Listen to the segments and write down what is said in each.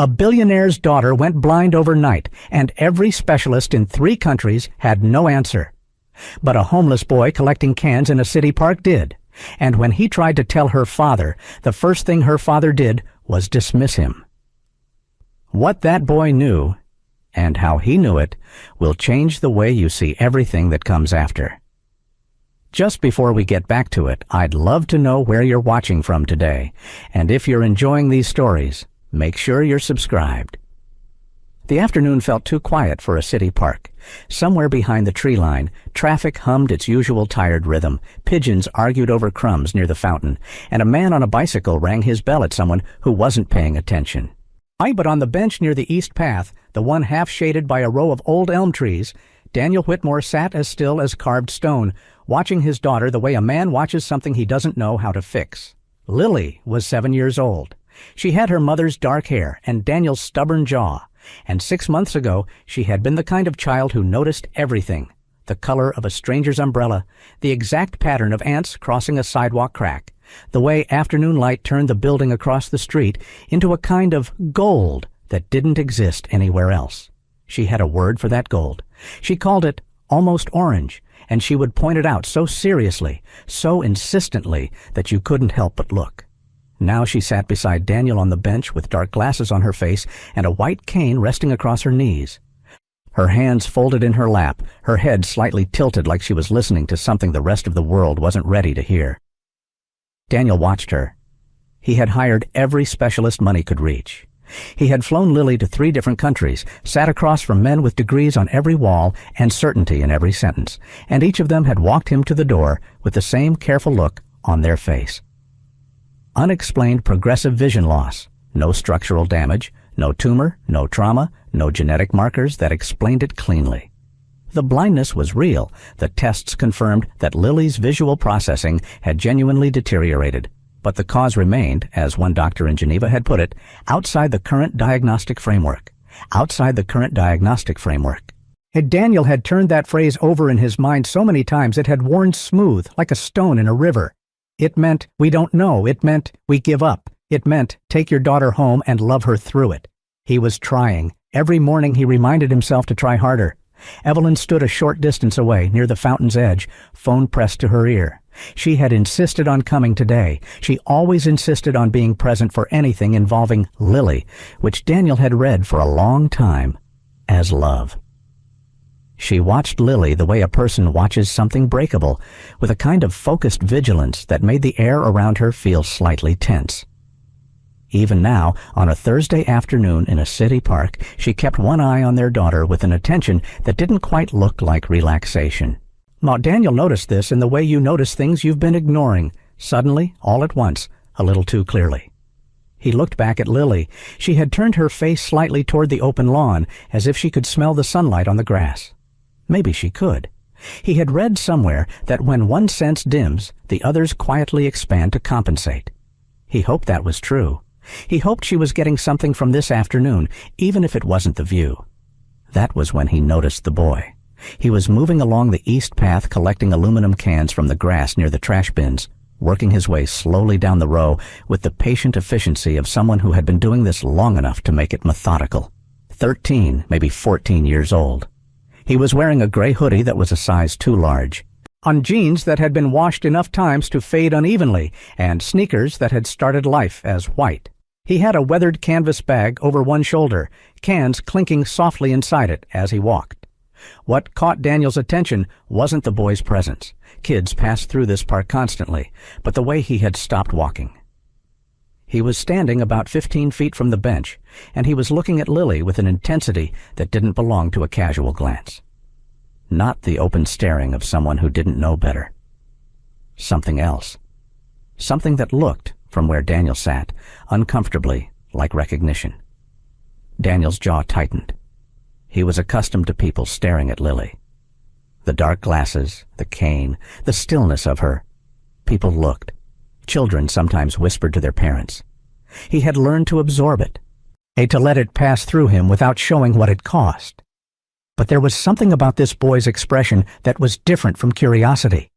A billionaire's daughter went blind overnight, and every specialist in 3 countries had no answer. But a homeless boy collecting cans in a city park did, and when he tried to tell her father, the first thing her father did was dismiss him. What that boy knew, and how he knew it, will change the way you see everything that comes after. Just before we get back to it, I'd love to know where you're watching from today, and if you're enjoying these stories, make sure you're subscribed. The afternoon felt too quiet for a city park. Somewhere behind the tree line, traffic hummed its usual tired rhythm, pigeons argued over crumbs near the fountain, and a man on a bicycle rang his bell at someone who wasn't paying attention. But on the bench near the east path, the one half shaded by a row of old elm trees, Daniel Whitmore sat as still as carved stone, watching his daughter the way a man watches something he doesn't know how to fix. Lily was 7 years old. She had her mother's dark hair and Daniel's stubborn jaw, and 6 months ago she had been the kind of child who noticed everything: the color of a stranger's umbrella, the exact pattern of ants crossing a sidewalk crack, the way afternoon light turned the building across the street into a kind of gold that didn't exist anywhere else. She had a word for that gold. She called it almost orange, and she would point it out so seriously, so insistently, that you couldn't help but look. Now she sat beside Daniel on the bench with dark glasses on her face and a white cane resting across her knees. Her hands folded in her lap, her head slightly tilted like she was listening to something the rest of the world wasn't ready to hear. Daniel watched her. He had hired every specialist money could reach. He had flown Lily to 3 different countries, sat across from men with degrees on every wall and certainty in every sentence, and each of them had walked him to the door with the same careful look on their face. Unexplained progressive vision loss, no structural damage, no tumor, no trauma, no genetic markers that explained it cleanly. The blindness was real. The tests confirmed that Lily's visual processing had genuinely deteriorated, but the cause remained, as one doctor in Geneva had put it, outside the current diagnostic framework. Outside the current diagnostic framework. Daniel had turned that phrase over in his mind so many times it had worn smooth like a stone in a river. It meant, we don't know. It meant, we give up. It meant, take your daughter home and love her through it. He was trying. Every morning he reminded himself to try harder. Evelyn stood a short distance away, near the fountain's edge, phone pressed to her ear. She had insisted on coming today. She always insisted on being present for anything involving Lily, which Daniel had read for a long time as love. She watched Lily the way a person watches something breakable, with a kind of focused vigilance that made the air around her feel slightly tense. Even now, on a Thursday afternoon in a city park, she kept one eye on their daughter with an attention that didn't quite look like relaxation. Now, Daniel noticed this in the way you notice things you've been ignoring, suddenly, all at once, a little too clearly. He looked back at Lily. She had turned her face slightly toward the open lawn, as if she could smell the sunlight on the grass. Maybe she could. He had read somewhere that when one sense dims, the others quietly expand to compensate. He hoped that was true. He hoped she was getting something from this afternoon, even if it wasn't the view. That was when he noticed the boy. He was moving along the east path collecting aluminum cans from the grass near the trash bins, working his way slowly down the row with the patient efficiency of someone who had been doing this long enough to make it methodical. 13, maybe 14 years old. He was wearing a gray hoodie that was a size too large, on jeans that had been washed enough times to fade unevenly, and sneakers that had started life as white. He had a weathered canvas bag over one shoulder, cans clinking softly inside it as he walked. What caught Daniel's attention wasn't the boy's presence. Kids passed through this park constantly, but the way he had stopped walking. He was standing about 15 feet from the bench, and he was looking at Lily with an intensity that didn't belong to a casual glance. Not the open staring of someone who didn't know better. Something else. Something that looked, from where Daniel sat, uncomfortably like recognition. Daniel's jaw tightened. He was accustomed to people staring at Lily. The dark glasses, the cane, the stillness of her. People looked. Children sometimes whispered to their parents. He had learned to absorb it, to let it pass through him without showing what it cost. But there was something about this boy's expression that was different from curiosity.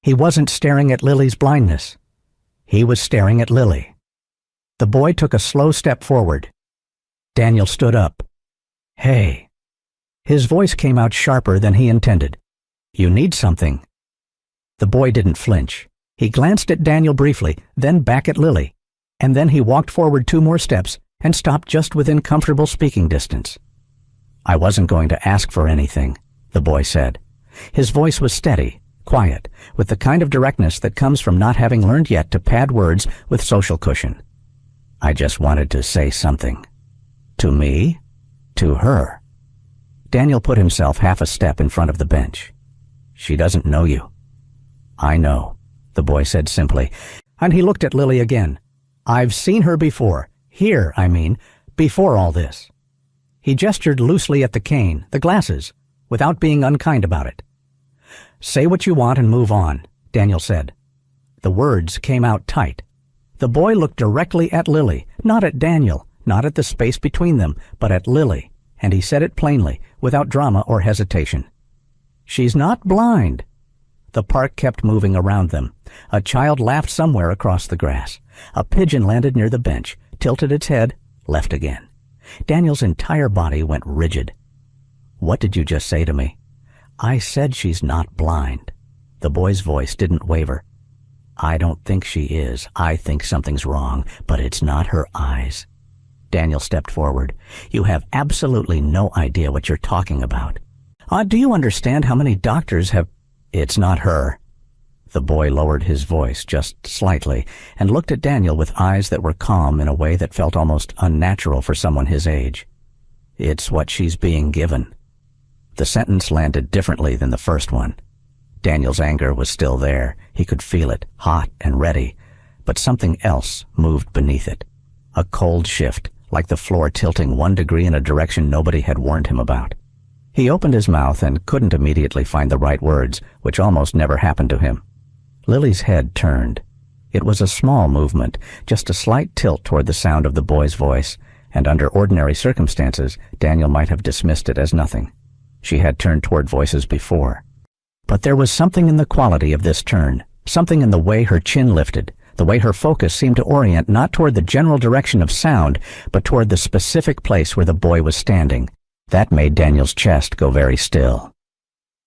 He wasn't staring at Lily's blindness. He was staring at Lily. The boy took a slow step forward. Daniel stood up. "Hey." His voice came out sharper than he intended. "You need something." The boy didn't flinch. He glanced at Daniel briefly, then back at Lily, and then he walked forward 2 more steps and stopped just within comfortable speaking distance. "I wasn't going to ask for anything," the boy said. His voice was steady, quiet, with the kind of directness that comes from not having learned yet to pad words with social cushion. "I just wanted to say something." "To me?" "To her." Daniel put himself half a step in front of the bench. "She doesn't know you." "I know," the boy said simply, and he looked at Lily again. "I've seen her before. Here, I mean, before all this." He gestured loosely at the cane, the glasses, without being unkind about it. "Say what you want and move on," Daniel said. The words came out tight. The boy looked directly at Lily, not at Daniel, not at the space between them, but at Lily, and he said it plainly, without drama or hesitation. "She's not blind." The park kept moving around them. A child laughed somewhere across the grass. A pigeon landed near the bench, tilted its head, left again. Daniel's entire body went rigid. "What did you just say to me?" "I said she's not blind." The boy's voice didn't waver. "I don't think she is. I think something's wrong, but it's not her eyes." Daniel stepped forward. "You have absolutely no idea what you're talking about. Do you understand how many doctors have—" "It's not her." The boy lowered his voice just slightly and looked at Daniel with eyes that were calm in a way that felt almost unnatural for someone his age. "It's what she's being given." The sentence landed differently than the first one. Daniel's anger was still there. He could feel it, hot and ready, but something else moved beneath it. A cold shift, like the floor tilting 1 degree in a direction nobody had warned him about. He opened his mouth and couldn't immediately find the right words, which almost never happened to him. Lily's head turned. It was a small movement, just a slight tilt toward the sound of the boy's voice, and under ordinary circumstances, Daniel might have dismissed it as nothing. She had turned toward voices before. But there was something in the quality of this turn, something in the way her chin lifted, the way her focus seemed to orient not toward the general direction of sound, but toward the specific place where the boy was standing. That made Daniel's chest go very still.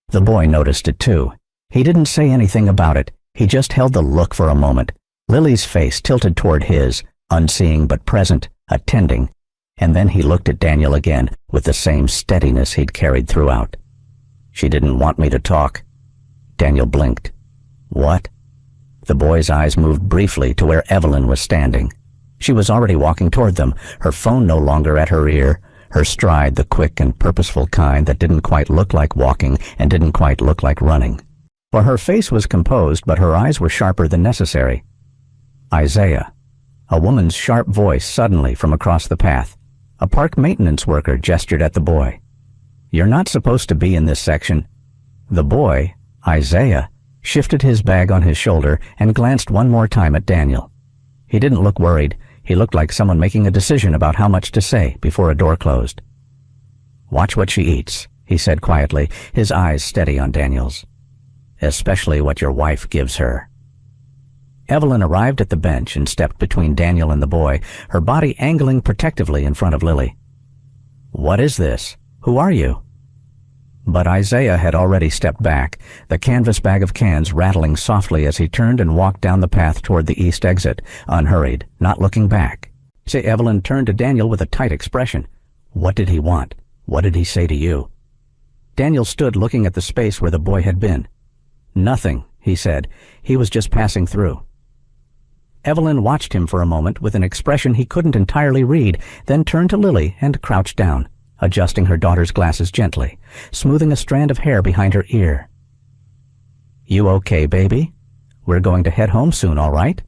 The boy noticed it too. He didn't say anything about it. He just held the look for a moment. Lily's face tilted toward his, unseeing but present, attending, and then he looked at Daniel again with the same steadiness he'd carried throughout. "She didn't want me to talk." Daniel blinked. "What?" The boy's eyes moved briefly to where Evelyn was standing. She was already walking toward them, her phone no longer at her ear, her stride the quick and purposeful kind that didn't quite look like walking and didn't quite look like running. For her face was composed, but her eyes were sharper than necessary. "Isaiah." A woman's sharp voice suddenly from across the path. A park maintenance worker gestured at the boy. "You're not supposed to be in this section." The boy, Isaiah, shifted his bag on his shoulder and glanced one more time at Daniel. He didn't look worried. He looked like someone making a decision about how much to say before a door closed. "Watch what she eats," he said quietly, his eyes steady on Daniel's. "Especially what your wife gives her." Evelyn arrived at the bench and stepped between Daniel and the boy, her body angling protectively in front of Lily. "What is this? Who are you?" But Isaiah had already stepped back, the canvas bag of cans rattling softly as he turned and walked down the path toward the east exit, unhurried, not looking back. Evelyn turned to Daniel with a tight expression. "What did he want? What did he say to you?" Daniel stood looking at the space where the boy had been. "Nothing," he said. "He was just passing through." Evelyn watched him for a moment with an expression he couldn't entirely read, then turned to Lily and crouched down, adjusting her daughter's glasses gently, smoothing a strand of hair behind her ear. "You okay, baby? We're going to head home soon, all right?"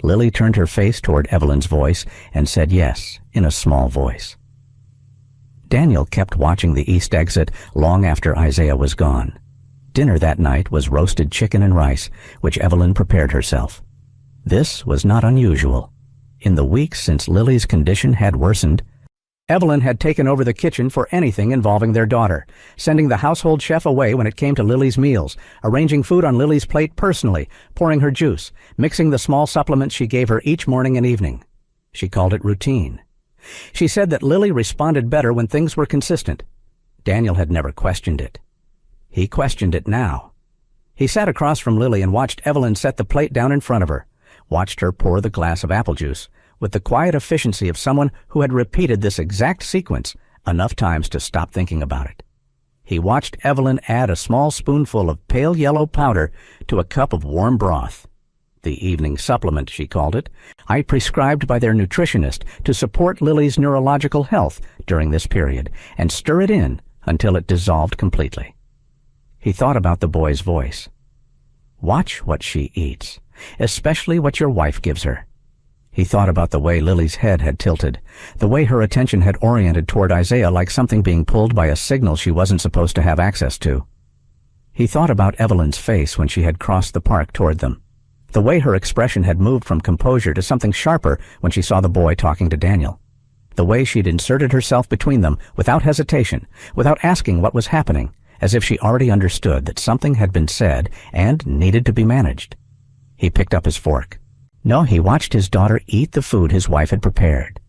Lily turned her face toward Evelyn's voice and said yes, in a small voice. Daniel kept watching the east exit long after Isaiah was gone. Dinner that night was roasted chicken and rice, which Evelyn prepared herself. This was not unusual. In the weeks since Lily's condition had worsened, Evelyn had taken over the kitchen for anything involving their daughter, sending the household chef away when it came to Lily's meals, arranging food on Lily's plate personally, pouring her juice, mixing the small supplements she gave her each morning and evening. She called it routine. She said that Lily responded better when things were consistent. Daniel had never questioned it. He questioned it now. He sat across from Lily and watched Evelyn set the plate down in front of her, watched her pour the glass of apple juice, with the quiet efficiency of someone who had repeated this exact sequence enough times to stop thinking about it. He watched Evelyn add a small spoonful of pale yellow powder to a cup of warm broth. The evening supplement, she called it, prescribed by their nutritionist to support Lily's neurological health during this period, and stir it in until it dissolved completely. He thought about the boy's voice. Watch what she eats, especially what your wife gives her. He thought about the way Lily's head had tilted, the way her attention had oriented toward Isaiah like something being pulled by a signal she wasn't supposed to have access to. He thought about Evelyn's face when she had crossed the park toward them, the way her expression had moved from composure to something sharper when she saw the boy talking to Daniel, the way she'd inserted herself between them without hesitation, without asking what was happening, as if she already understood that something had been said and needed to be managed. He picked up his fork. No, he watched his daughter eat the food his wife had prepared.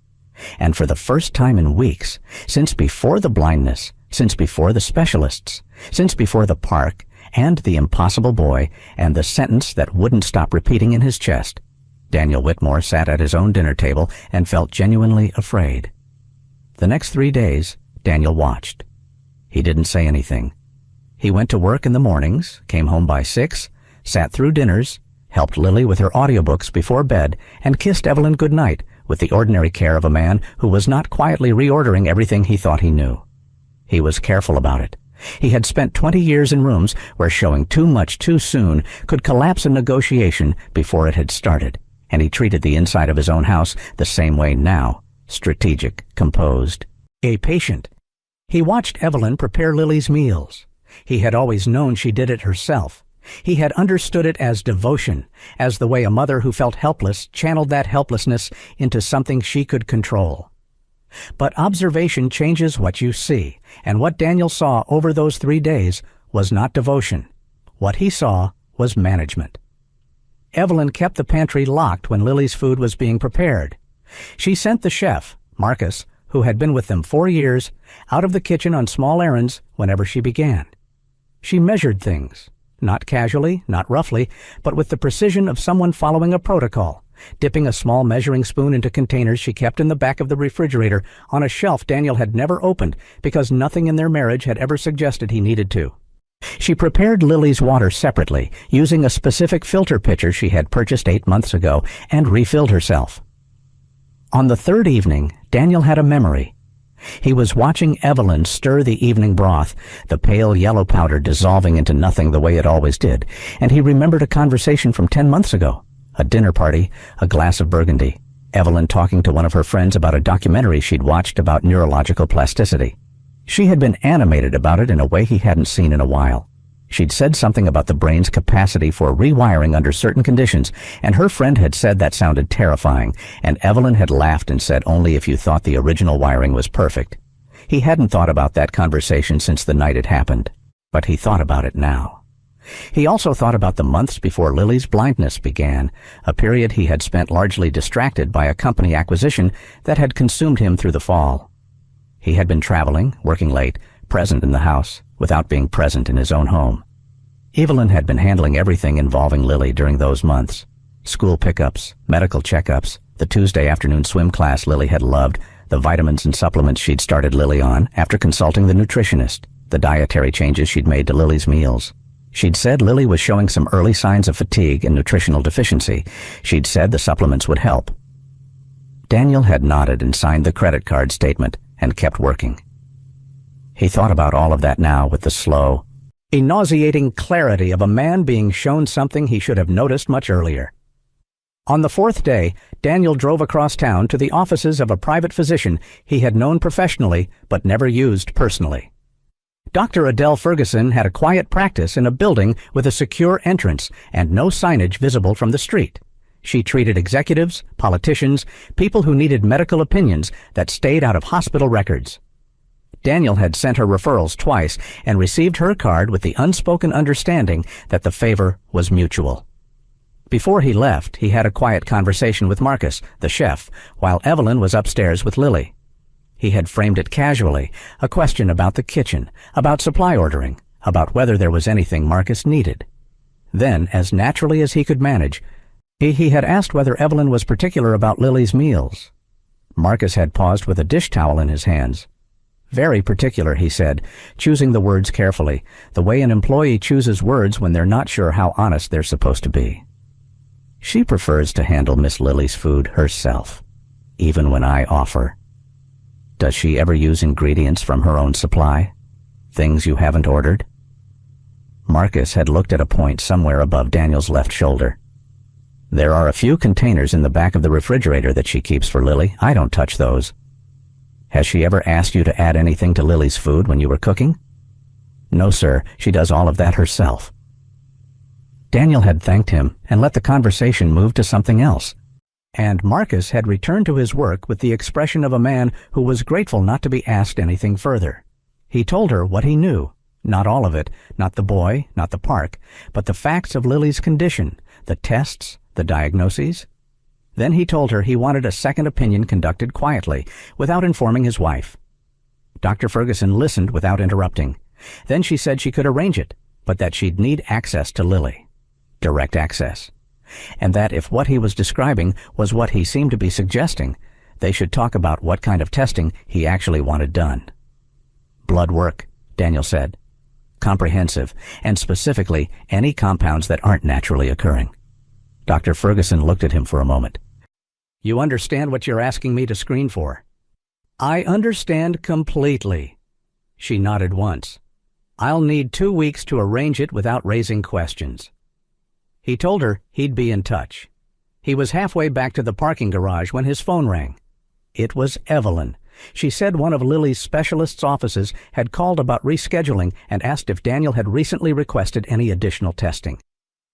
And for the first time in weeks, since before the blindness, since before the specialists, since before the park, and the impossible boy, and the sentence that wouldn't stop repeating in his chest, Daniel Whitmore sat at his own dinner table and felt genuinely afraid. The next 3 days, Daniel watched. He didn't say anything. He went to work in the mornings, came home by 6, sat through dinners, helped Lily with her audiobooks before bed, and kissed Evelyn goodnight with the ordinary care of a man who was not quietly reordering everything he thought he knew. He was careful about it. He had spent 20 years in rooms where showing too much too soon could collapse a negotiation before it had started, and he treated the inside of his own house the same way now, strategic, composed, a patient. He watched Evelyn prepare Lily's meals. He had always known she did it herself. He had understood it as devotion, as the way a mother who felt helpless channeled that helplessness into something she could control. But observation changes what you see, and what Daniel saw over those 3 days was not devotion. What he saw was management. Evelyn kept the pantry locked when Lily's food was being prepared. She sent the chef, Marcus, who had been with them 4 years, out of the kitchen on small errands whenever she began. She measured things. Not casually, not roughly, but with the precision of someone following a protocol, dipping a small measuring spoon into containers she kept in the back of the refrigerator on a shelf Daniel had never opened because nothing in their marriage had ever suggested he needed to. She prepared Lily's water separately, using a specific filter pitcher she had purchased 8 months ago, and refilled herself. On the 3rd evening, Daniel had a memory. He was watching Evelyn stir the evening broth, the pale yellow powder dissolving into nothing the way it always did, and he remembered a conversation from 10 months ago, a dinner party, a glass of Burgundy, Evelyn talking to one of her friends about a documentary she'd watched about neurological plasticity. She had been animated about it in a way he hadn't seen in a while. She'd said something about the brain's capacity for rewiring under certain conditions, and her friend had said that sounded terrifying, and Evelyn had laughed and said only if you thought the original wiring was perfect. He hadn't thought about that conversation since the night it happened, but he thought about it now. He also thought about the months before Lily's blindness began, a period he had spent largely distracted by a company acquisition that had consumed him through the fall. He had been traveling, working late, present in the house, without being present in his own home. Evelyn had been handling everything involving Lily during those months. School pickups, medical checkups, the Tuesday afternoon swim class Lily had loved, the vitamins and supplements she'd started Lily on after consulting the nutritionist, the dietary changes she'd made to Lily's meals. She'd said Lily was showing some early signs of fatigue and nutritional deficiency. She'd said the supplements would help. Daniel had nodded and signed the credit card statement and kept working. He thought about all of that now with the slow, nauseating clarity of a man being shown something he should have noticed much earlier. On the 4th day, Daniel drove across town to the offices of a private physician he had known professionally but never used personally. Dr. Adele Ferguson had a quiet practice in a building with a secure entrance and no signage visible from the street. She treated executives, politicians, people who needed medical opinions that stayed out of hospital records. Daniel had sent her referrals twice and received her card with the unspoken understanding that the favor was mutual. Before he left, he had a quiet conversation with Marcus, the chef, while Evelyn was upstairs with Lily. He had framed it casually, a question about the kitchen, about supply ordering, about whether there was anything Marcus needed. Then, as naturally as he could manage, he had asked whether Evelyn was particular about Lily's meals. Marcus had paused with a dish towel in his hands. Very particular, he said, choosing the words carefully, the way an employee chooses words when they're not sure how honest they're supposed to be. She prefers to handle Miss Lily's food herself, even when I offer. Does she ever use ingredients from her own supply? Things you haven't ordered? Marcus had looked at a point somewhere above Daniel's left shoulder. There are a few containers in the back of the refrigerator that she keeps for Lily. I don't touch those. Has she ever asked you to add anything to Lily's food when you were cooking? No, sir. She does all of that herself. Daniel had thanked him and let the conversation move to something else. And Marcus had returned to his work with the expression of a man who was grateful not to be asked anything further. He told her what he knew, not all of it, not the boy, not the park, but the facts of Lily's condition, the tests, the diagnoses. Then he told her he wanted a second opinion conducted quietly, without informing his wife. Dr. Ferguson listened without interrupting. Then she said she could arrange it, but that she'd need access to Lily. Direct access. And that if what he was describing was what he seemed to be suggesting, they should talk about what kind of testing he actually wanted done. Blood work, Daniel said. Comprehensive, and specifically any compounds that aren't naturally occurring. Dr. Ferguson looked at him for a moment. You understand what you're asking me to screen for? I understand completely. She nodded once. I'll need 2 weeks to arrange it without raising questions. He told her he'd be in touch. He was halfway back to the parking garage when his phone rang. It was Evelyn. She said one of Lily's specialist's offices had called about rescheduling and asked if Daniel had recently requested any additional testing.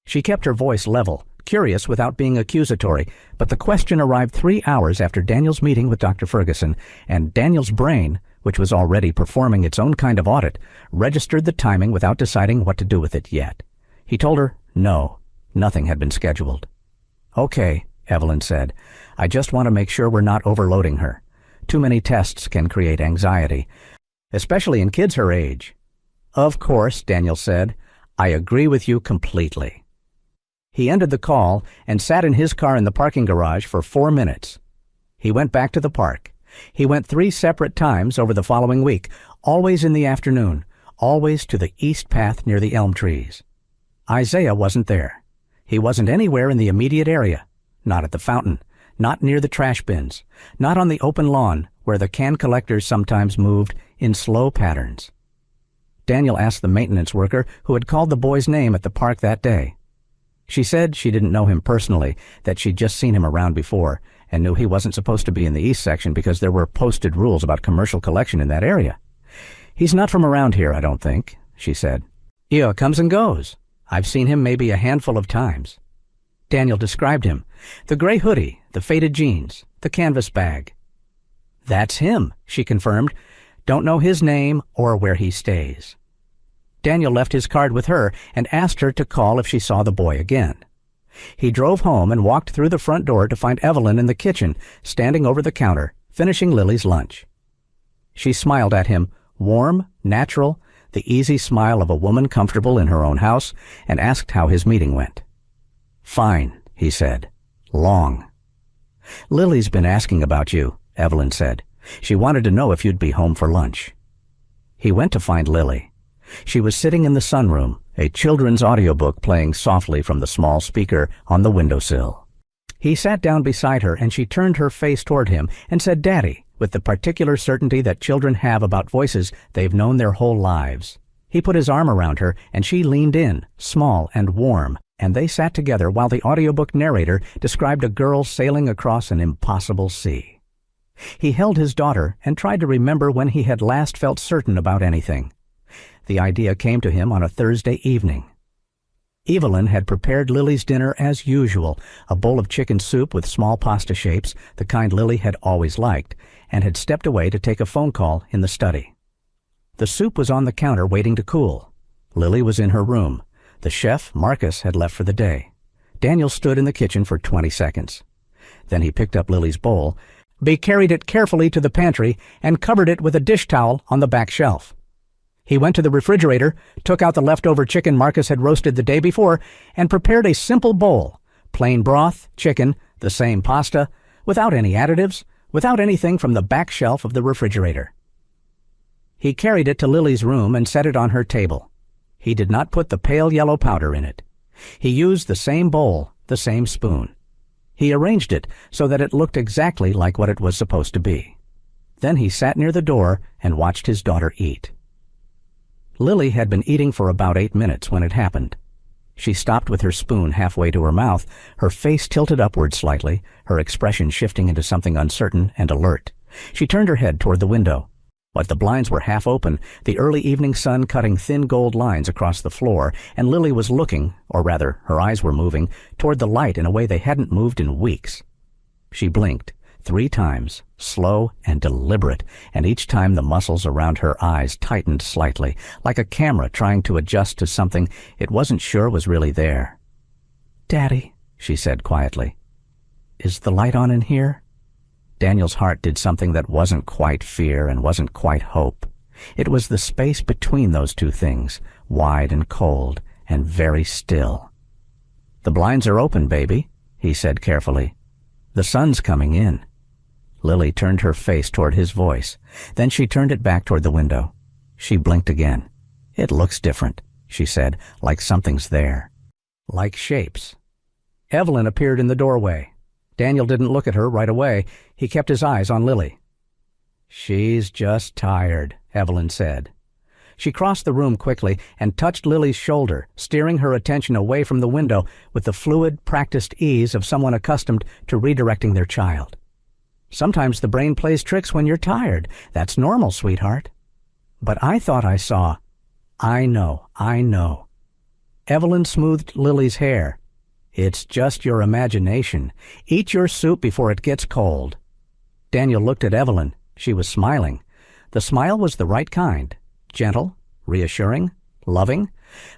She kept her voice level, curious without being accusatory, but the question arrived 3 hours after Daniel's meeting with Dr. Ferguson, and Daniel's brain, which was already performing its own kind of audit, registered the timing without deciding what to do with it yet. He told her no. Nothing had been scheduled. Okay, Evelyn said. I just want to make sure we're not overloading her. Too many tests can create anxiety, especially in kids her age. Of course, Daniel said. I agree with you completely. He ended the call and sat in his car in the parking garage for 4 minutes. He went back to the park. He went 3 separate times over the following week, always in the afternoon, always to the east path near the elm trees. Isaiah wasn't there. He wasn't anywhere in the immediate area, not at the fountain, not near the trash bins, not on the open lawn where the can collectors sometimes moved in slow patterns. Daniel asked the maintenance worker who had called the boy's name at the park that day. She said she didn't know him personally, that she'd just seen him around before, and knew he wasn't supposed to be in the east section because there were posted rules about commercial collection in that area. He's not from around here, I don't think, she said. Yeah, comes and goes. I've seen him maybe a handful of times. Daniel described him. The gray hoodie, the faded jeans, the canvas bag. That's him, she confirmed. Don't know his name or where he stays. Daniel left his card with her and asked her to call if she saw the boy again. He drove home and walked through the front door to find Evelyn in the kitchen, standing over the counter, finishing Lily's lunch. She smiled at him, warm, natural, the easy smile of a woman comfortable in her own house, and asked how his meeting went. Fine, he said. Long. Lily's been asking about you, Evelyn said. She wanted to know if you'd be home for lunch. He went to find Lily. She was sitting in the sunroom, a children's audiobook playing softly from the small speaker on the windowsill. He sat down beside her and she turned her face toward him and said, Daddy, with the particular certainty that children have about voices they've known their whole lives. He put his arm around her and she leaned in, small and warm, and they sat together while the audiobook narrator described a girl sailing across an impossible sea. He held his daughter and tried to remember when he had last felt certain about anything. The idea came to him on a Thursday evening. Evelyn had prepared Lily's dinner as usual, a bowl of chicken soup with small pasta shapes, the kind Lily had always liked, and had stepped away to take a phone call in the study. The soup was on the counter waiting to cool. Lily was in her room. The chef, Marcus, had left for the day. Daniel stood in the kitchen for 20 seconds. Then he picked up Lily's bowl, carried it carefully to the pantry, and covered it with a dish towel on the back shelf. He went to the refrigerator, took out the leftover chicken Marcus had roasted the day before, and prepared a simple bowl: plain broth, chicken, the same pasta, without any additives, without anything from the back shelf of the refrigerator. He carried it to Lily's room and set it on her table. He did not put the pale yellow powder in it. He used the same bowl, the same spoon. He arranged it so that it looked exactly like what it was supposed to be. Then he sat near the door and watched his daughter eat. Lily had been eating for about 8 minutes when it happened. She stopped with her spoon halfway to her mouth, her face tilted upward slightly, her expression shifting into something uncertain and alert. She turned her head toward the window. But the blinds were half open, the early evening sun cutting thin gold lines across the floor, and Lily was looking, or rather, her eyes were moving, toward the light in a way they hadn't moved in weeks. She blinked 3 times, slow and deliberate, and each time the muscles around her eyes tightened slightly, like a camera trying to adjust to something it wasn't sure was really there. "Daddy," she said quietly, "is the light on in here?" Daniel's heart did something that wasn't quite fear and wasn't quite hope. It was the space between those two things, wide and cold and very still. "The blinds are open, baby," he said carefully. "The sun's coming in." Lily turned her face toward his voice. Then she turned it back toward the window. She blinked again. "It looks different," she said, "like something's there. Like shapes." Evelyn appeared in the doorway. Daniel didn't look at her right away. He kept his eyes on Lily. "She's just tired," Evelyn said. She crossed the room quickly and touched Lily's shoulder, steering her attention away from the window with the fluid, practiced ease of someone accustomed to redirecting their child. "Sometimes the brain plays tricks when you're tired. That's normal, sweetheart." "But I thought I saw—" I know. Evelyn smoothed Lily's hair. "It's just your imagination. Eat your soup before it gets cold." Daniel looked at Evelyn. She was smiling. The smile was the right kind. Gentle, reassuring, loving.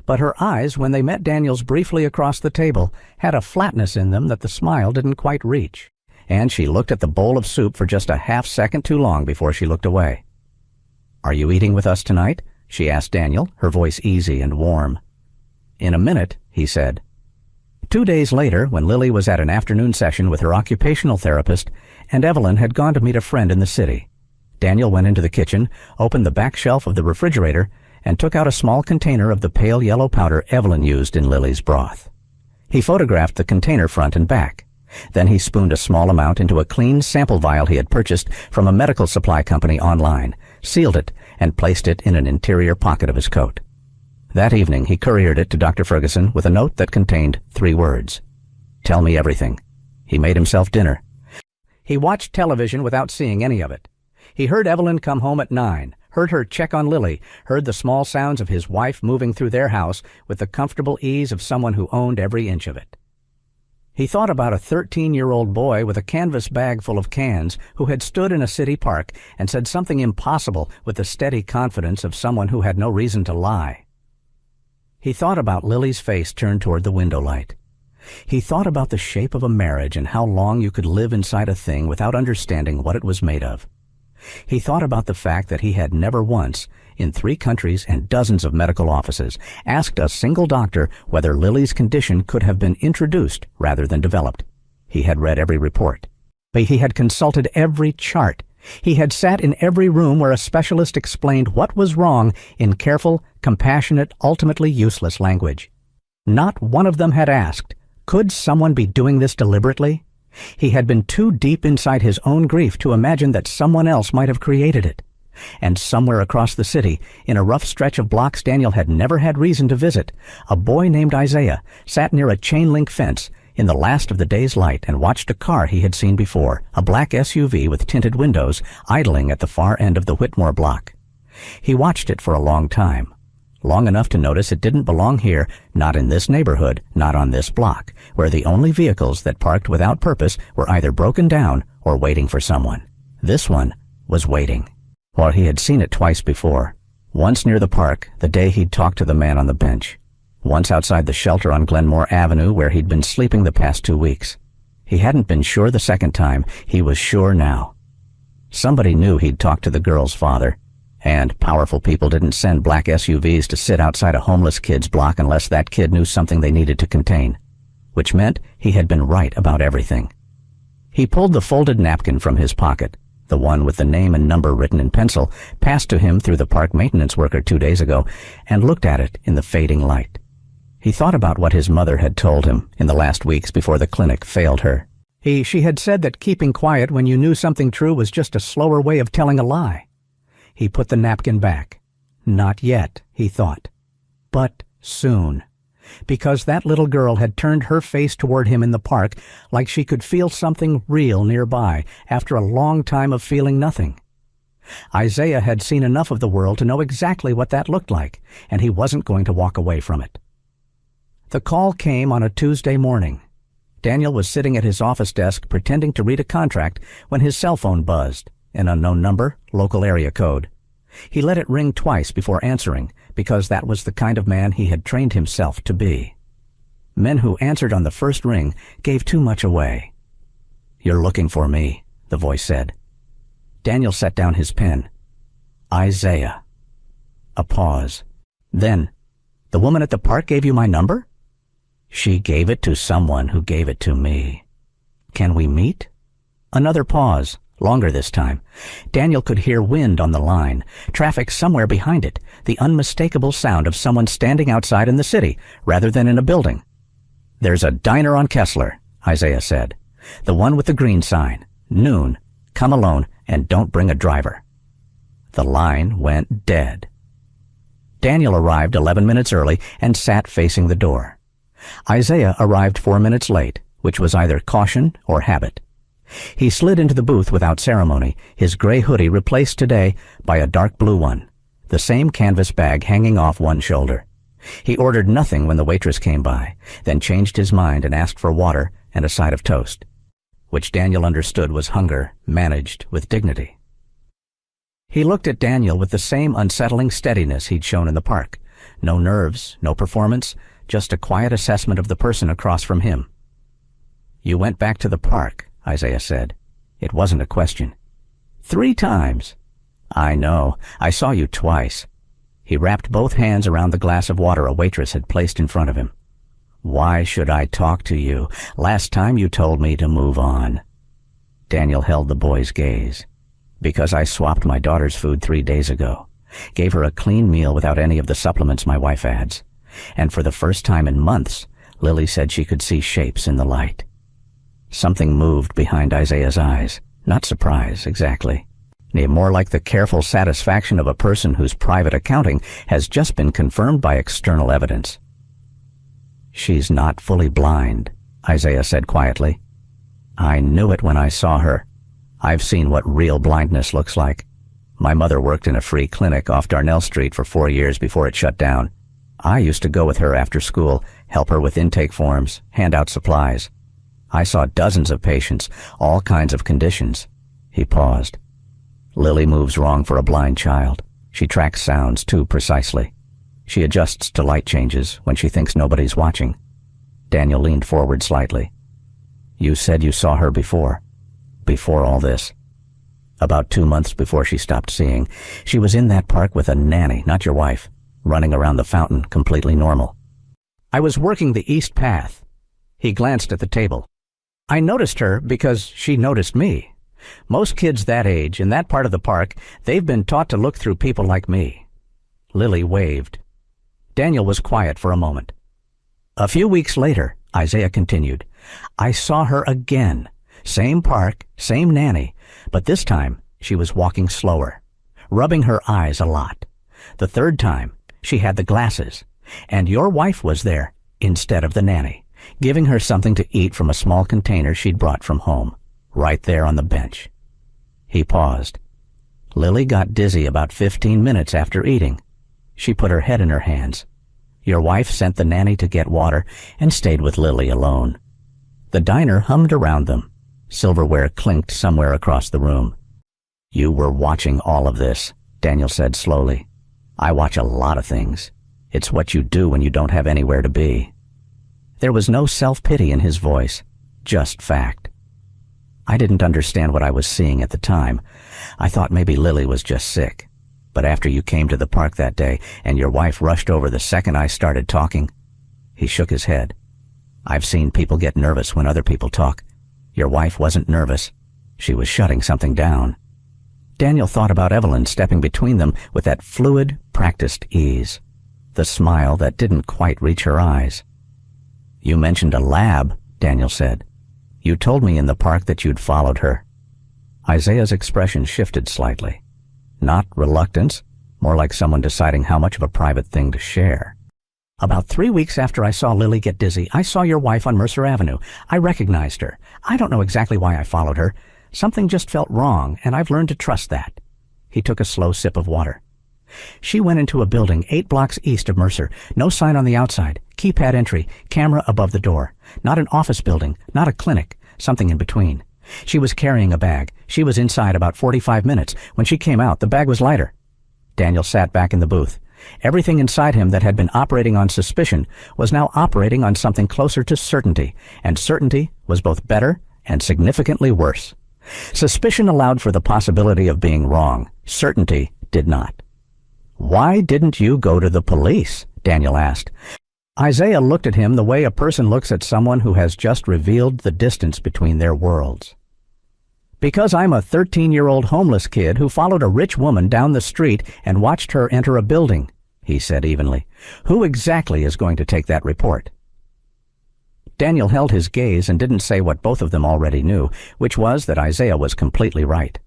But her eyes, when they met Daniel's briefly across the table, had a flatness in them that the smile didn't quite reach. And she looked at the bowl of soup for just a half-second too long before she looked away. "Are you eating with us tonight?" she asked Daniel, her voice easy and warm. "In a minute," he said. 2 days later, when Lily was at an afternoon session with her occupational therapist, and Evelyn had gone to meet a friend in the city, Daniel went into the kitchen, opened the back shelf of the refrigerator, and took out a small container of the pale yellow powder Evelyn used in Lily's broth. He photographed the container front and back. Then he spooned a small amount into a clean sample vial he had purchased from a medical supply company online, sealed it, and placed it in an interior pocket of his coat. That evening, he couriered it to Dr. Ferguson with a note that contained 3 words. "Tell me everything." He made himself dinner. He watched television without seeing any of it. He heard Evelyn come home at 9, heard her check on Lily, heard the small sounds of his wife moving through their house with the comfortable ease of someone who owned every inch of it. He thought about a 13-year-old boy with a canvas bag full of cans who had stood in a city park and said something impossible with the steady confidence of someone who had no reason to lie. He thought about Lily's face turned toward the window light. He thought about the shape of a marriage and how long you could live inside a thing without understanding what it was made of. He thought about the fact that he had never once, in 3 countries and dozens of medical offices, asked a single doctor whether Lily's condition could have been introduced rather than developed. He had read every report. He had consulted every chart. He had sat in every room where a specialist explained what was wrong in careful, compassionate, ultimately useless language. Not one of them had asked, could someone be doing this deliberately? He had been too deep inside his own grief to imagine that someone else might have created it. And somewhere across the city, in a rough stretch of blocks Daniel had never had reason to visit, a boy named Isaiah sat near a chain-link fence in the last of the day's light and watched a car he had seen before, a black SUV with tinted windows, idling at the far end of the Whitmore block. He watched it for a long time. Long enough to notice it didn't belong here, not in this neighborhood, not on this block, where the only vehicles that parked without purpose were either broken down or waiting for someone. This one was waiting. Or he had seen it twice before. Once near the park, the day he'd talked to the man on the bench. Once outside the shelter on Glenmore Avenue where he'd been sleeping the past 2 weeks. He hadn't been sure the second time. He was sure now. Somebody knew he'd talked to the girl's father, and powerful people didn't send black SUVs to sit outside a homeless kid's block unless that kid knew something they needed to contain, which meant he had been right about everything. He pulled the folded napkin from his pocket, the one with the name and number written in pencil, passed to him through the park maintenance worker 2 days ago, and looked at it in the fading light. He thought about what his mother had told him in the last weeks before the clinic failed her. She had said that keeping quiet when you knew something true was just a slower way of telling a lie. He put the napkin back. Not yet, he thought. But soon. Because that little girl had turned her face toward him in the park like she could feel something real nearby after a long time of feeling nothing. Isaiah had seen enough of the world to know exactly what that looked like, and he wasn't going to walk away from it. The call came on a Tuesday morning. Daniel was sitting at his office desk pretending to read a contract when his cell phone buzzed, an unknown number, local area code. He let it ring twice before answering, because that was the kind of man he had trained himself to be. Men who answered on the first ring gave too much away. "You're looking for me," the voice said. Daniel set down his pen. "Isaiah." A pause. Then, "The woman at the park gave you my number?" "She gave it to someone who gave it to me." "Can we meet?" Another pause, longer this time. Daniel could hear wind on the line, traffic somewhere behind it, the unmistakable sound of someone standing outside in the city rather than in a building. "There's a diner on Kessler," Isaiah said. "The one with the green sign. Noon. Come alone and don't bring a driver." The line went dead. Daniel arrived 11 minutes early and sat facing the door. Isaiah arrived 4 minutes late, which was either caution or habit. He slid into the booth without ceremony, his gray hoodie replaced today by a dark blue one, the same canvas bag hanging off one shoulder. He ordered nothing when the waitress came by, then changed his mind and asked for water and a side of toast, which Daniel understood was hunger managed with dignity. He looked at Daniel with the same unsettling steadiness he'd shown in the park. No nerves, no performance, just a quiet assessment of the person across from him. "You went back to the park," Isaiah said. It wasn't a question. "3 times. "I know. I saw you twice." He wrapped both hands around the glass of water a waitress had placed in front of him. "Why should I talk to you? Last time you told me to move on." Daniel held the boy's gaze. "Because I swapped my daughter's food 3 days ago. Gave her a clean meal without any of the supplements my wife adds. And for the first time in months, Lily said she could see shapes in the light." Something moved behind Isaiah's eyes. Not surprise, exactly. More like the careful satisfaction of a person whose private accounting has just been confirmed by external evidence. "She's not fully blind," Isaiah said quietly. "I knew it when I saw her. I've seen what real blindness looks like. My mother worked in a free clinic off Darnell Street for 4 years before it shut down. I used to go with her after school, help her with intake forms, hand out supplies. I saw dozens of patients, all kinds of conditions." He paused. "Lily moves wrong for a blind child. She tracks sounds too precisely. She adjusts to light changes when she thinks nobody's watching." Daniel leaned forward slightly. "You said you saw her before all this." "About 2 months before she stopped seeing. She was in that park with a nanny, not your wife, running around the fountain, completely normal. I was working the east path." He glanced at the table. "I noticed her because she noticed me. Most kids that age, in that part of the park, they've been taught to look through people like me." Lily waved. Daniel was quiet for a moment. "A few weeks later," Isaiah continued, "I saw her again. Same park, same nanny, but this time she was walking slower, rubbing her eyes a lot. The third time, she had the glasses, and your wife was there instead of the nanny, giving her something to eat from a small container she'd brought from home, right there on the bench." He paused. "Lily got dizzy about 15 minutes after eating. She put her head in her hands. Your wife sent the nanny to get water and stayed with Lily alone." The diner hummed around them. Silverware clinked somewhere across the room. "You were watching all of this," Daniel said slowly. "I watch a lot of things. It's what you do when you don't have anywhere to be." There was no self-pity in his voice, just fact. I didn't understand what I was seeing at the time. I thought maybe Lily was just sick. But after you came to the park that day and your wife rushed over the second I started talking, he shook his head. I've seen people get nervous when other people talk. Your wife wasn't nervous. She was shutting something down. Daniel thought about Evelyn stepping between them with that fluid, practiced ease, the smile that didn't quite reach her eyes. "You mentioned a lab," Daniel said. "You told me in the park that you'd followed her." Isaiah's expression shifted slightly. Not reluctance, more like someone deciding how much of a private thing to share. "About 3 weeks after I saw Lily get dizzy, I saw your wife on Mercer Avenue. I recognized her. I don't know exactly why I followed her. Something just felt wrong, and I've learned to trust that." He took a slow sip of water. "She went into a building 8 blocks east of Mercer. No sign on the outside. Keypad entry. Camera above the door. Not an office building. Not a clinic. Something in between. She was carrying a bag. She was inside about 45 minutes. When she came out, the bag was lighter." Daniel sat back in the booth. Everything inside him that had been operating on suspicion was now operating on something closer to certainty, and certainty was both better and significantly worse. Suspicion allowed for the possibility of being wrong. Certainty did not. "Why didn't you go to the police?" Daniel asked. Isaiah looked at him the way a person looks at someone who has just revealed the distance between their worlds. "Because I'm a 13-year-old homeless kid who followed a rich woman down the street and watched her enter a building," he said evenly. "Who exactly is going to take that report?" Daniel held his gaze and didn't say what both of them already knew, which was that Isaiah was completely right.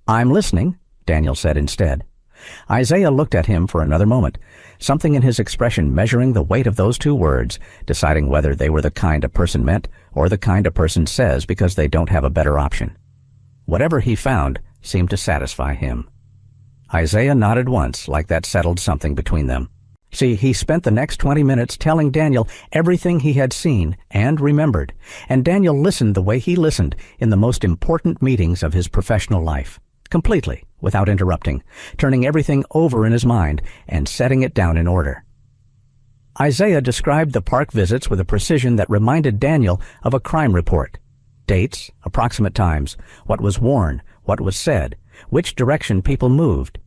"I'm listening," Daniel said instead. Isaiah looked at him for another moment, something in his expression measuring the weight of those 2 words, deciding whether they were the kind a person meant or the kind a person says because they don't have a better option. Whatever he found seemed to satisfy him. Isaiah nodded once, like that settled something between them. See, he spent the next 20 minutes telling Daniel everything he had seen and remembered, and Daniel listened the way he listened in the most important meetings of his professional life, completely, without interrupting, turning everything over in his mind and setting it down in order. Isaiah described the park visits with a precision that reminded Daniel of a crime report. Dates, approximate times, what was worn, what was said, which direction people moved.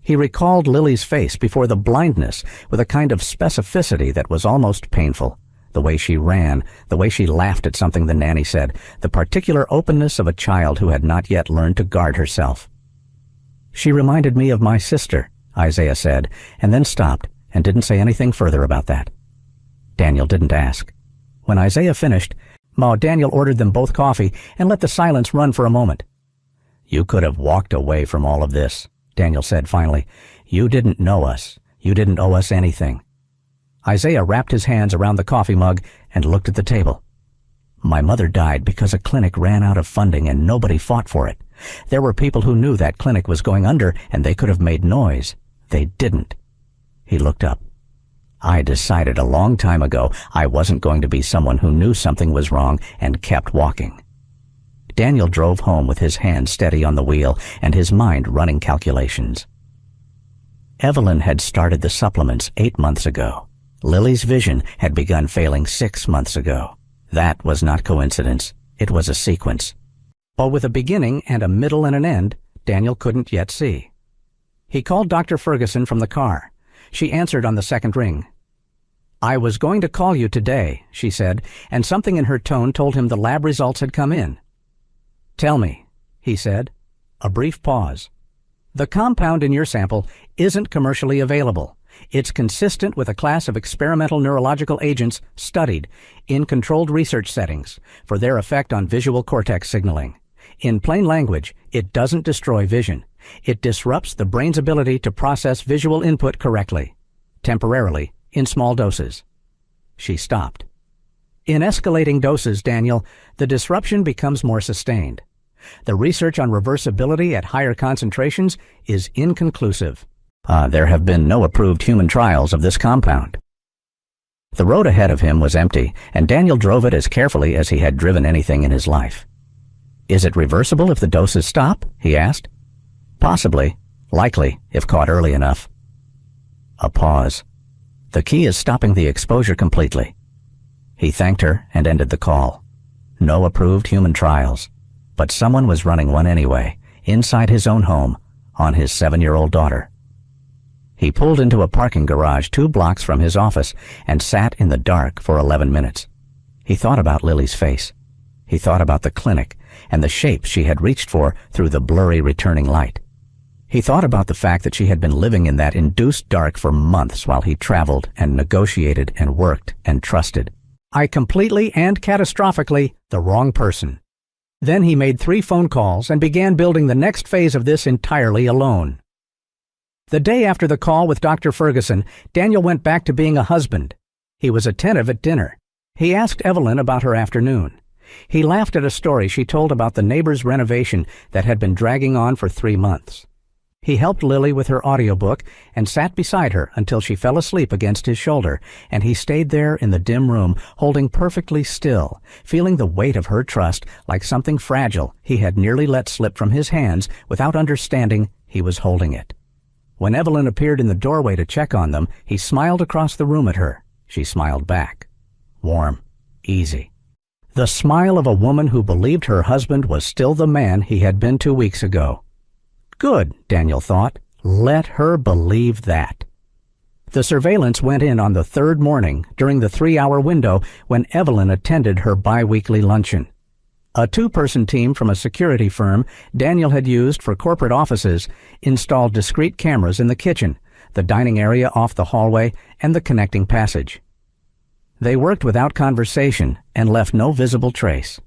He recalled Lily's face before the blindness with a kind of specificity that was almost painful. The way she ran, the way she laughed at something the nanny said, the particular openness of a child who had not yet learned to guard herself. "She reminded me of my sister," Isaiah said, and then stopped and didn't say anything further about that. Daniel didn't ask. When Isaiah finished, Daniel ordered them both coffee and let the silence run for a moment. "You could have walked away from all of this," Daniel said finally. "You didn't know us. You didn't owe us anything." Isaiah wrapped his hands around the coffee mug and looked at the table. "My mother died because a clinic ran out of funding and nobody fought for it. There were people who knew that clinic was going under and they could have made noise. They didn't." He looked up. "I decided a long time ago I wasn't going to be someone who knew something was wrong and kept walking." Daniel drove home with his hand steady on the wheel and his mind running calculations. Evelyn had started the supplements 8 months ago. Lily's vision had begun failing 6 months ago. That was not coincidence. It was a sequence. But with a beginning and a middle and an end, Daniel couldn't yet see. He called Dr. Ferguson from the car. She answered on the second ring. "I was going to call you today," she said, and something in her tone told him the lab results had come in. "Tell me," he said. A brief pause. "The compound in your sample isn't commercially available. It's consistent with a class of experimental neurological agents studied in controlled research settings for their effect on visual cortex signaling. In plain language, it doesn't destroy vision. It disrupts the brain's ability to process visual input correctly, temporarily, in small doses." She stopped. "In escalating doses, Daniel, the disruption becomes more sustained. The research on reversibility at higher concentrations is inconclusive. There have been no approved human trials of this compound." The road ahead of him was empty, and Daniel drove it as carefully as he had driven anything in his life. "Is it reversible if the doses stop?" he asked. "Possibly. Likely, if caught early enough." A pause. The key is stopping the exposure completely." He thanked her and ended the call. No approved human trials, but someone was running one anyway, inside his own home, on his 7-year-old daughter. He pulled into a parking garage 2 blocks from his office and sat in the dark for 11 minutes. He thought about Lily's face. He thought about the clinic and the shapes she had reached for through the blurry returning light. He thought about the fact that she had been living in that induced dark for months while he traveled and negotiated and worked and trusted. "I completely and catastrophically the wrong person." Then he made 3 phone calls and began building the next phase of this entirely alone. The day after the call with Dr. Ferguson, Daniel went back to being a husband. He was attentive at dinner. He asked Evelyn about her afternoon. He laughed at a story she told about the neighbor's renovation that had been dragging on for 3 months. He helped Lily with her audiobook and sat beside her until she fell asleep against his shoulder, and he stayed there in the dim room, holding perfectly still, feeling the weight of her trust like something fragile he had nearly let slip from his hands without understanding he was holding it. When Evelyn appeared in the doorway to check on them, he smiled across the room at her. She smiled back. Warm, easy. The smile of a woman who believed her husband was still the man he had been 2 weeks ago. Good, Daniel thought. Let her believe that. The surveillance went in on the 3rd morning during the 3-hour window when Evelyn attended her bi-weekly luncheon. A 2-person team from a security firm Daniel had used for corporate offices installed discrete cameras in the kitchen, the dining area off the hallway, and the connecting passage. They worked without conversation and left no visible trace.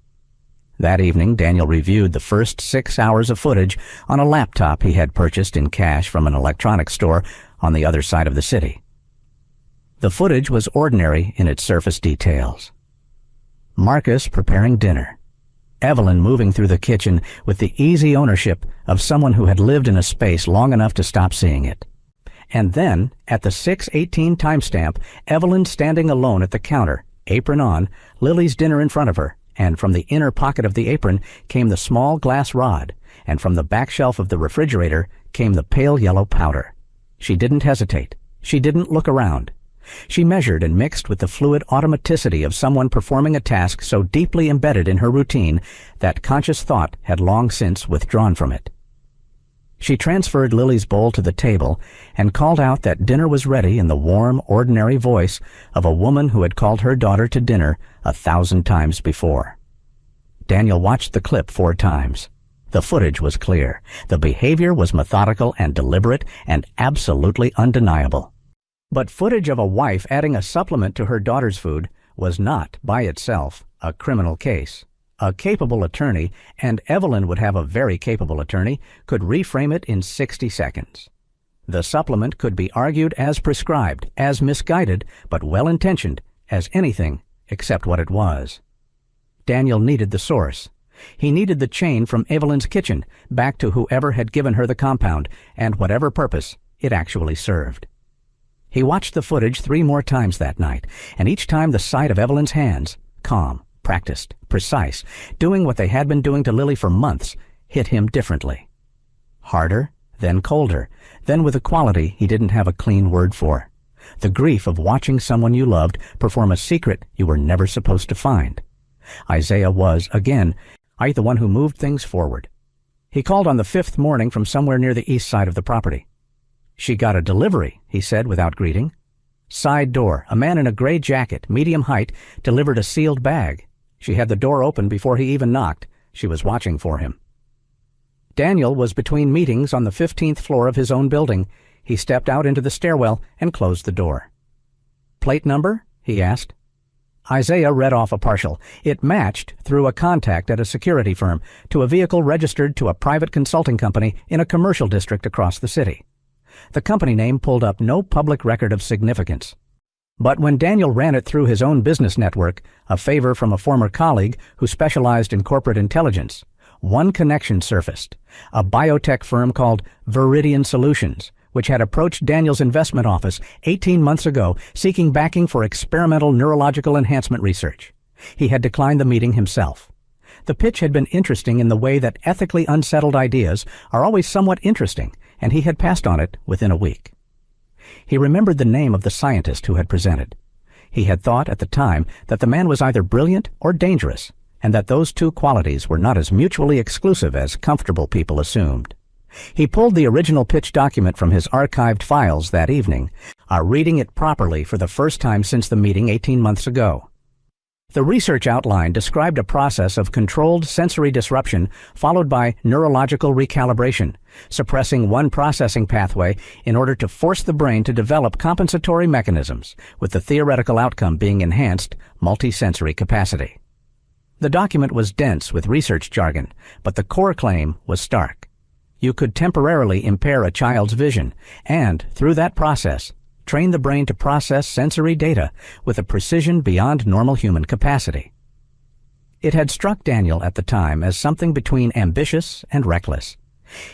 That evening, Daniel reviewed the first 6 hours of footage on a laptop he had purchased in cash from an electronics store on the other side of the city. The footage was ordinary in its surface details. Marcus preparing dinner. Evelyn moving through the kitchen with the easy ownership of someone who had lived in a space long enough to stop seeing it. And then, at the 6:18 timestamp, Evelyn standing alone at the counter, apron on, Lily's dinner in front of her, and from the inner pocket of the apron came the small glass rod, and from the back shelf of the refrigerator came the pale yellow powder. She didn't hesitate. She didn't look around. She measured and mixed with the fluid automaticity of someone performing a task so deeply embedded in her routine that conscious thought had long since withdrawn from it. She transferred Lily's bowl to the table and called out that dinner was ready in the warm, ordinary voice of a woman who had called her daughter to dinner 1,000 times before. Daniel watched the clip 4 times. The footage was clear. The behavior was methodical and deliberate and absolutely undeniable. But footage of a wife adding a supplement to her daughter's food was not, by itself, a criminal case. A capable attorney, and Evelyn would have a very capable attorney, could reframe it in 60 seconds. The supplement could be argued as prescribed, as misguided, but well-intentioned, as anything except what it was. Daniel needed the source. He needed the chain from Evelyn's kitchen back to whoever had given her the compound and whatever purpose it actually served. He watched the footage 3 more times that night, and each time the sight of Evelyn's hands, calm, practiced, precise, doing what they had been doing to Lily for months, hit him differently. Harder, then colder, then with a quality he didn't have a clean word for. The grief of watching someone you loved perform a secret you were never supposed to find. Isaiah was, again, the one who moved things forward. He called on the 5th morning from somewhere near the east side of the property. "She got a delivery," he said without greeting. Side door, a man in a gray jacket, medium height, delivered a sealed bag. She had the door open before he even knocked. She was watching for him. Daniel was between meetings on the 15th floor of his own building. He stepped out into the stairwell and closed the door. "Plate number?" he asked. Isaiah read off a partial. It matched, through a contact at a security firm, to a vehicle registered to a private consulting company in a commercial district across the city. The company name pulled up no public record of significance. But when Daniel ran it through his own business network, a favor from a former colleague who specialized in corporate intelligence, one connection surfaced, a biotech firm called Viridian Solutions, which had approached Daniel's investment office 18 months ago seeking backing for experimental neurological enhancement research. He had declined the meeting himself. The pitch had been interesting in the way that ethically unsettled ideas are always somewhat interesting, and he had passed on it within a week. He remembered the name of the scientist who had presented. He had thought at the time that the man was either brilliant or dangerous, and that those two qualities were not as mutually exclusive as comfortable people assumed. He pulled the original pitch document from his archived files that evening, reading it properly for the first time since the meeting 18 months ago. The research outline described a process of controlled sensory disruption followed by neurological recalibration, suppressing one processing pathway in order to force the brain to develop compensatory mechanisms, with the theoretical outcome being enhanced multisensory capacity. The document was dense with research jargon, but the core claim was stark. You could temporarily impair a child's vision and, through that process, train the brain to process sensory data with a precision beyond normal human capacity. It had struck Daniel at the time as something between ambitious and reckless.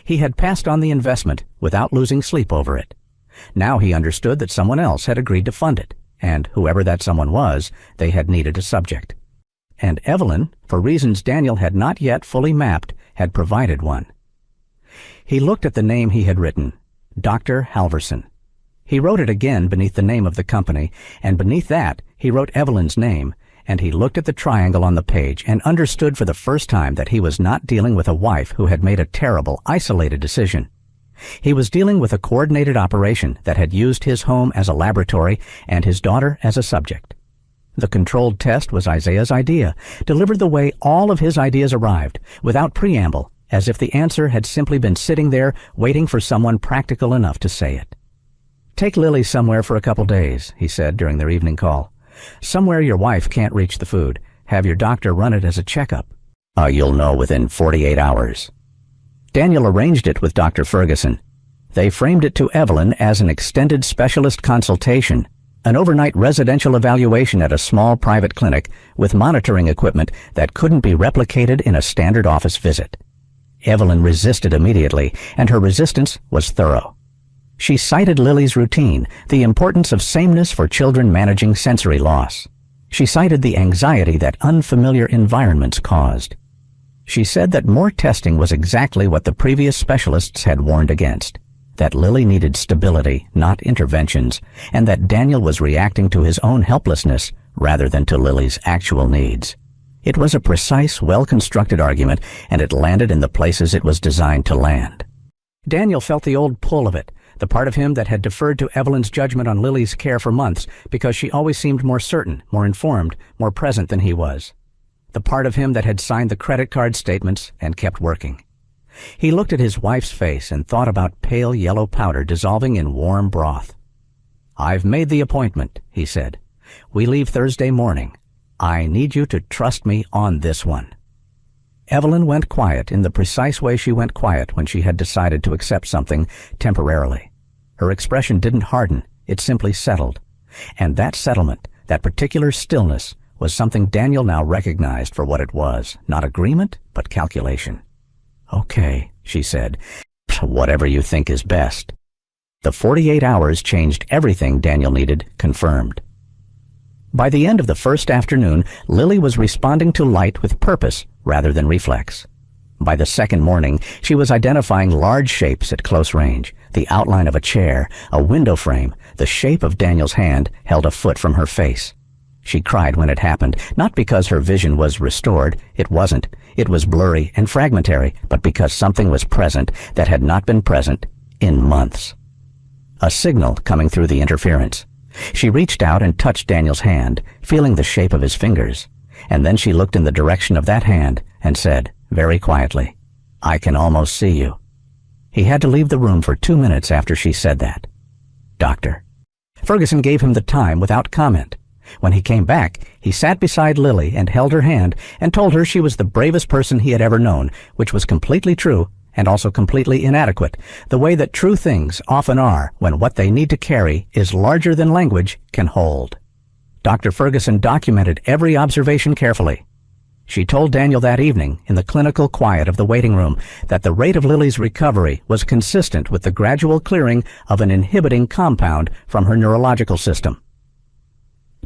He had passed on the investment without losing sleep over it. Now he understood that someone else had agreed to fund it, and whoever that someone was, they had needed a subject. And Evelyn, for reasons Daniel had not yet fully mapped, had provided one. He looked at the name he had written, Dr. Halverson. He wrote it again beneath the name of the company, and beneath that he wrote Evelyn's name, and he looked at the triangle on the page and understood for the first time that he was not dealing with a wife who had made a terrible, isolated decision. He was dealing with a coordinated operation that had used his home as a laboratory and his daughter as a subject. The controlled test was Isaiah's idea, delivered the way all of his ideas arrived, without preamble, as if the answer had simply been sitting there waiting for someone practical enough to say it. "Take Lily somewhere for a couple days," he said during their evening call. "Somewhere your wife can't reach the food. Have your doctor run it as a checkup. You'll know within 48 hours. Daniel arranged it with Dr. Ferguson. They framed it to Evelyn as an extended specialist consultation, an overnight residential evaluation at a small private clinic with monitoring equipment that couldn't be replicated in a standard office visit. Evelyn resisted immediately, and her resistance was thorough. She cited Lily's routine, the importance of sameness for children managing sensory loss. She cited the anxiety that unfamiliar environments caused. She said that more testing was exactly what the previous specialists had warned against, that Lily needed stability, not interventions, and that Daniel was reacting to his own helplessness rather than to Lily's actual needs. It was a precise, well-constructed argument, and it landed in the places it was designed to land. Daniel felt the old pull of it, the part of him that had deferred to Evelyn's judgment on Lily's care for months because she always seemed more certain, more informed, more present than he was. The part of him that had signed the credit card statements and kept working. He looked at his wife's face and thought about pale yellow powder dissolving in warm broth. "I've made the appointment," he said. "We leave Thursday morning. I need you to trust me on this one." Evelyn went quiet in the precise way she went quiet when she had decided to accept something temporarily. Her expression didn't harden, it simply settled. And that settlement, that particular stillness, was something Daniel now recognized for what it was, not agreement, but calculation. "Okay," she said, "whatever you think is best." The 48 hours changed everything Daniel needed confirmed. By the end of the first afternoon, Lily was responding to light with purpose rather than reflex. By the second morning, she was identifying large shapes at close range, the outline of a chair, a window frame, the shape of Daniel's hand held a foot from her face. She cried when it happened, not because her vision was restored, it wasn't. It was blurry and fragmentary, but because something was present that had not been present in months. A signal coming through the interference. She reached out and touched Daniel's hand, feeling the shape of his fingers, and then she looked in the direction of that hand and said, very quietly, "I can almost see you." He had to leave the room for 2 minutes after she said that. "Doctor." Ferguson gave him the time without comment. When he came back, he sat beside Lily and held her hand and told her she was the bravest person he had ever known, which was completely true and also completely inadequate, the way that true things often are when what they need to carry is larger than language can hold. Dr. Ferguson documented every observation carefully. She told Daniel that evening, in the clinical quiet of the waiting room, that the rate of Lily's recovery was consistent with the gradual clearing of an inhibiting compound from her neurological system.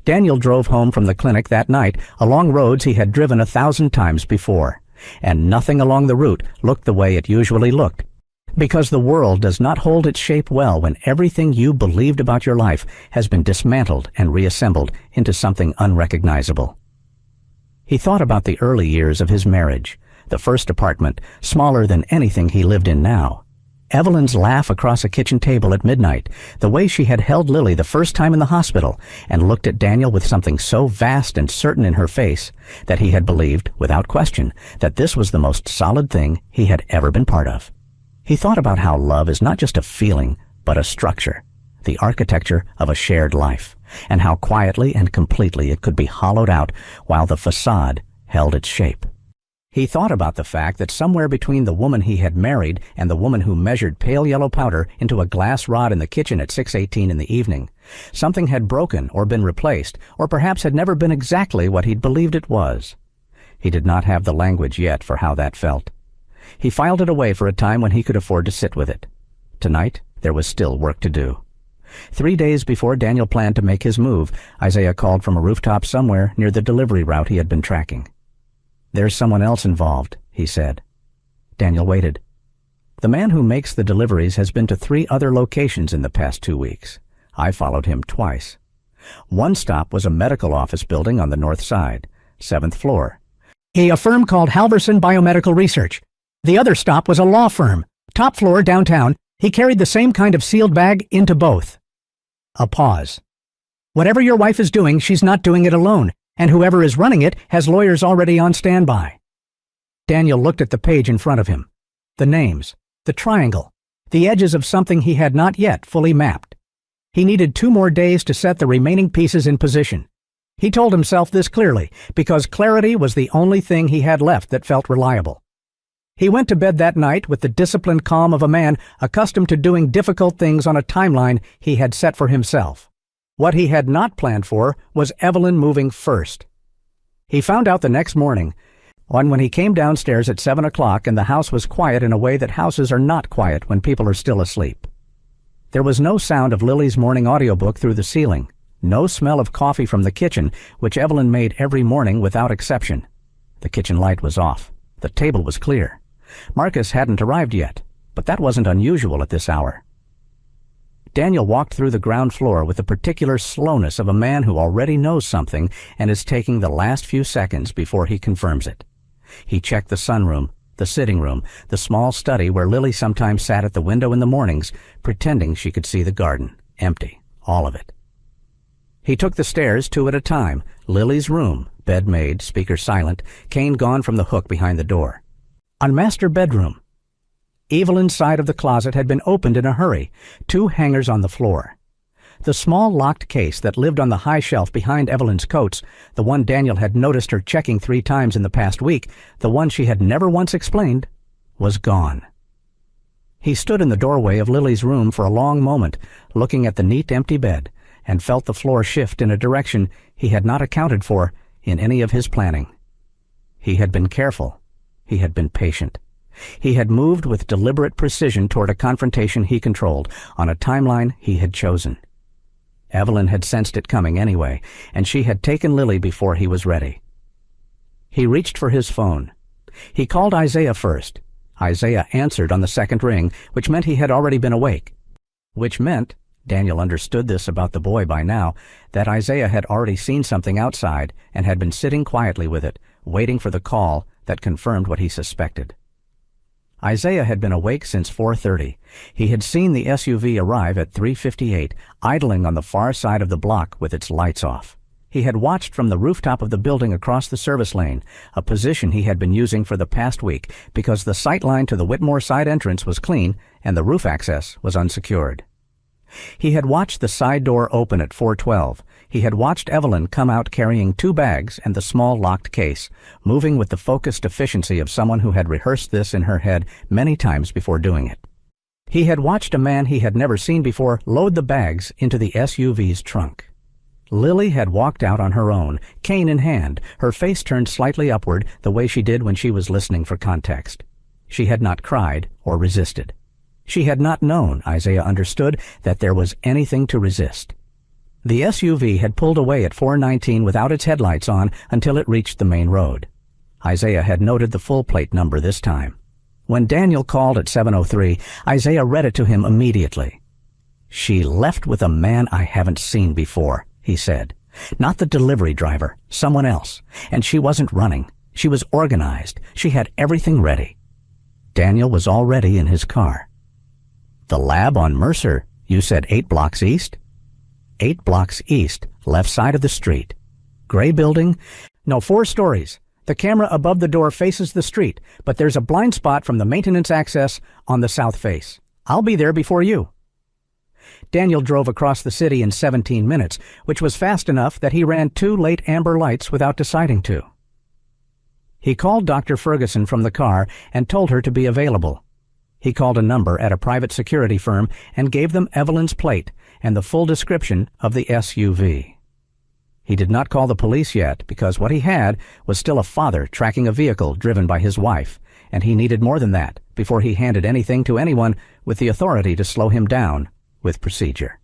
Daniel drove home from the clinic that night along roads he had driven 1,000 times before, and nothing along the route looked the way it usually looked. Because the world does not hold its shape well when everything you believed about your life has been dismantled and reassembled into something unrecognizable. He thought about the early years of his marriage, the first apartment, smaller than anything he lived in now. Evelyn's laugh across a kitchen table at midnight, the way she had held Lily the first time in the hospital and looked at Daniel with something so vast and certain in her face that he had believed, without question, that this was the most solid thing he had ever been part of. He thought about how love is not just a feeling, but a structure, the architecture of a shared life, and how quietly and completely it could be hollowed out while the facade held its shape. He thought about the fact that somewhere between the woman he had married and the woman who measured pale yellow powder into a glass rod in the kitchen at 6:18 in the evening, something had broken or been replaced, or perhaps had never been exactly what he'd believed it was. He did not have the language yet for how that felt. He filed it away for a time when he could afford to sit with it. Tonight, there was still work to do. 3 days before Daniel planned to make his move, Isaiah called from a rooftop somewhere near the delivery route he had been tracking. "There's someone else involved," he said. Daniel waited. "The man who makes the deliveries has been to 3 other locations in the past 2 weeks. I followed him twice. One stop was a medical office building on the north side, 7th floor. A firm called Halverson Biomedical Research. The other stop was a law firm, top floor downtown. He carried the same kind of sealed bag into both." A pause. "Whatever your wife is doing, she's not doing it alone. And whoever is running it has lawyers already on standby." Daniel looked at the page in front of him. The names, the triangle, the edges of something he had not yet fully mapped. He needed 2 more days to set the remaining pieces in position. He told himself this clearly, because clarity was the only thing he had left that felt reliable. He went to bed that night with the disciplined calm of a man accustomed to doing difficult things on a timeline he had set for himself. What he had not planned for was Evelyn moving first. He found out the next morning, when he came downstairs at 7 o'clock and the house was quiet in a way that houses are not quiet when people are still asleep. There was no sound of Lily's morning audiobook through the ceiling, no smell of coffee from the kitchen, which Evelyn made every morning without exception. The kitchen light was off. The table was clear. Marcus hadn't arrived yet, but that wasn't unusual at this hour. Daniel walked through the ground floor with the particular slowness of a man who already knows something and is taking the last few seconds before he confirms it. He checked the sunroom, the sitting room, the small study where Lily sometimes sat at the window in the mornings, pretending she could see the garden, empty, all of it. He took the stairs 2 at a time, Lily's room, bed made, speaker silent, cane gone from the hook behind the door. On master bedroom. Evelyn's side of the closet had been opened in a hurry, 2 hangers on the floor. The small locked case that lived on the high shelf behind Evelyn's coats, the one Daniel had noticed her checking 3 times in the past week, the one she had never once explained, was gone. He stood in the doorway of Lily's room for a long moment, looking at the neat empty bed, and felt the floor shift in a direction he had not accounted for in any of his planning. He had been careful. He had been patient. He had moved with deliberate precision toward a confrontation he controlled, on a timeline he had chosen. Evelyn had sensed it coming anyway, and she had taken Lily before he was ready. He reached for his phone. He called Isaiah first. Isaiah answered on the second ring, which meant he had already been awake. Which meant, Daniel understood this about the boy by now, that Isaiah had already seen something outside and had been sitting quietly with it, waiting for the call that confirmed what he suspected. Isaiah had been awake since 4:30. He had seen the SUV arrive at 3:58, idling on the far side of the block with its lights off. He had watched from the rooftop of the building across the service lane, a position he had been using for the past week because the sight line to the Whitmore side entrance was clean and the roof access was unsecured. He had watched the side door open at 4:12. He had watched Evelyn come out carrying 2 bags and the small locked case, moving with the focused efficiency of someone who had rehearsed this in her head many times before doing it. He had watched a man he had never seen before load the bags into the SUV's trunk. Lily had walked out on her own, cane in hand, her face turned slightly upward the way she did when she was listening for context. She had not cried or resisted. She had not known, Isaiah understood, that there was anything to resist. The SUV had pulled away at 4:19 without its headlights on until it reached the main road. Isaiah had noted the full plate number this time. When Daniel called at 7:03, Isaiah read it to him immediately. "She left with a man I haven't seen before," he said. "Not the delivery driver, someone else. And she wasn't running. She was organized. She had everything ready." Daniel was already in his car. "The lab on Mercer, you said 8 blocks east?" 8 blocks east, left side of the street. Gray building? No, 4 stories. The camera above the door faces the street, but there's a blind spot from the maintenance access on the south face. I'll be there before you." Daniel drove across the city in 17 minutes, which was fast enough that he ran 2 late amber lights without deciding to. He called Dr. Ferguson from the car and told her to be available. He called a number at a private security firm and gave them Evelyn's plate and the full description of the SUV. He did not call the police yet because what he had was still a father tracking a vehicle driven by his wife, and he needed more than that before he handed anything to anyone with the authority to slow him down with procedure.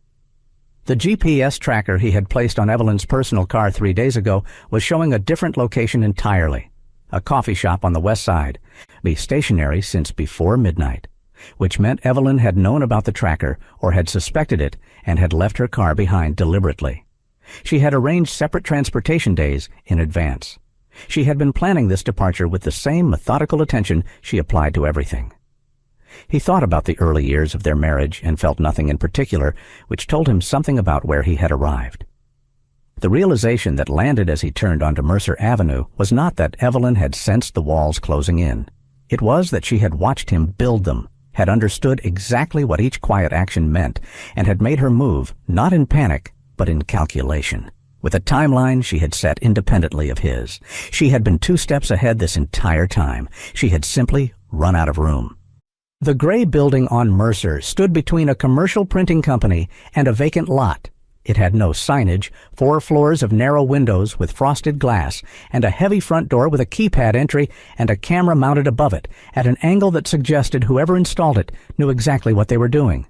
The GPS tracker he had placed on Evelyn's personal car 3 days ago was showing a different location entirely, a coffee shop on the west side, be stationary since before midnight, which meant Evelyn had known about the tracker or had suspected it and had left her car behind deliberately. She had arranged separate transportation days in advance. She had been planning this departure with the same methodical attention she applied to everything. He thought about the early years of their marriage and felt nothing in particular, which told him something about where he had arrived. The realization that landed as he turned onto Mercer Avenue was not that Evelyn had sensed the walls closing in. It was that she had watched him build them, had understood exactly what each quiet action meant, and had made her move, not in panic, but in calculation, with a timeline she had set independently of his. She had been 2 steps ahead this entire time. She had simply run out of room. The gray building on Mercer stood between a commercial printing company and a vacant lot. It had no signage, 4 floors of narrow windows with frosted glass, and a heavy front door with a keypad entry and a camera mounted above it at an angle that suggested whoever installed it knew exactly what they were doing.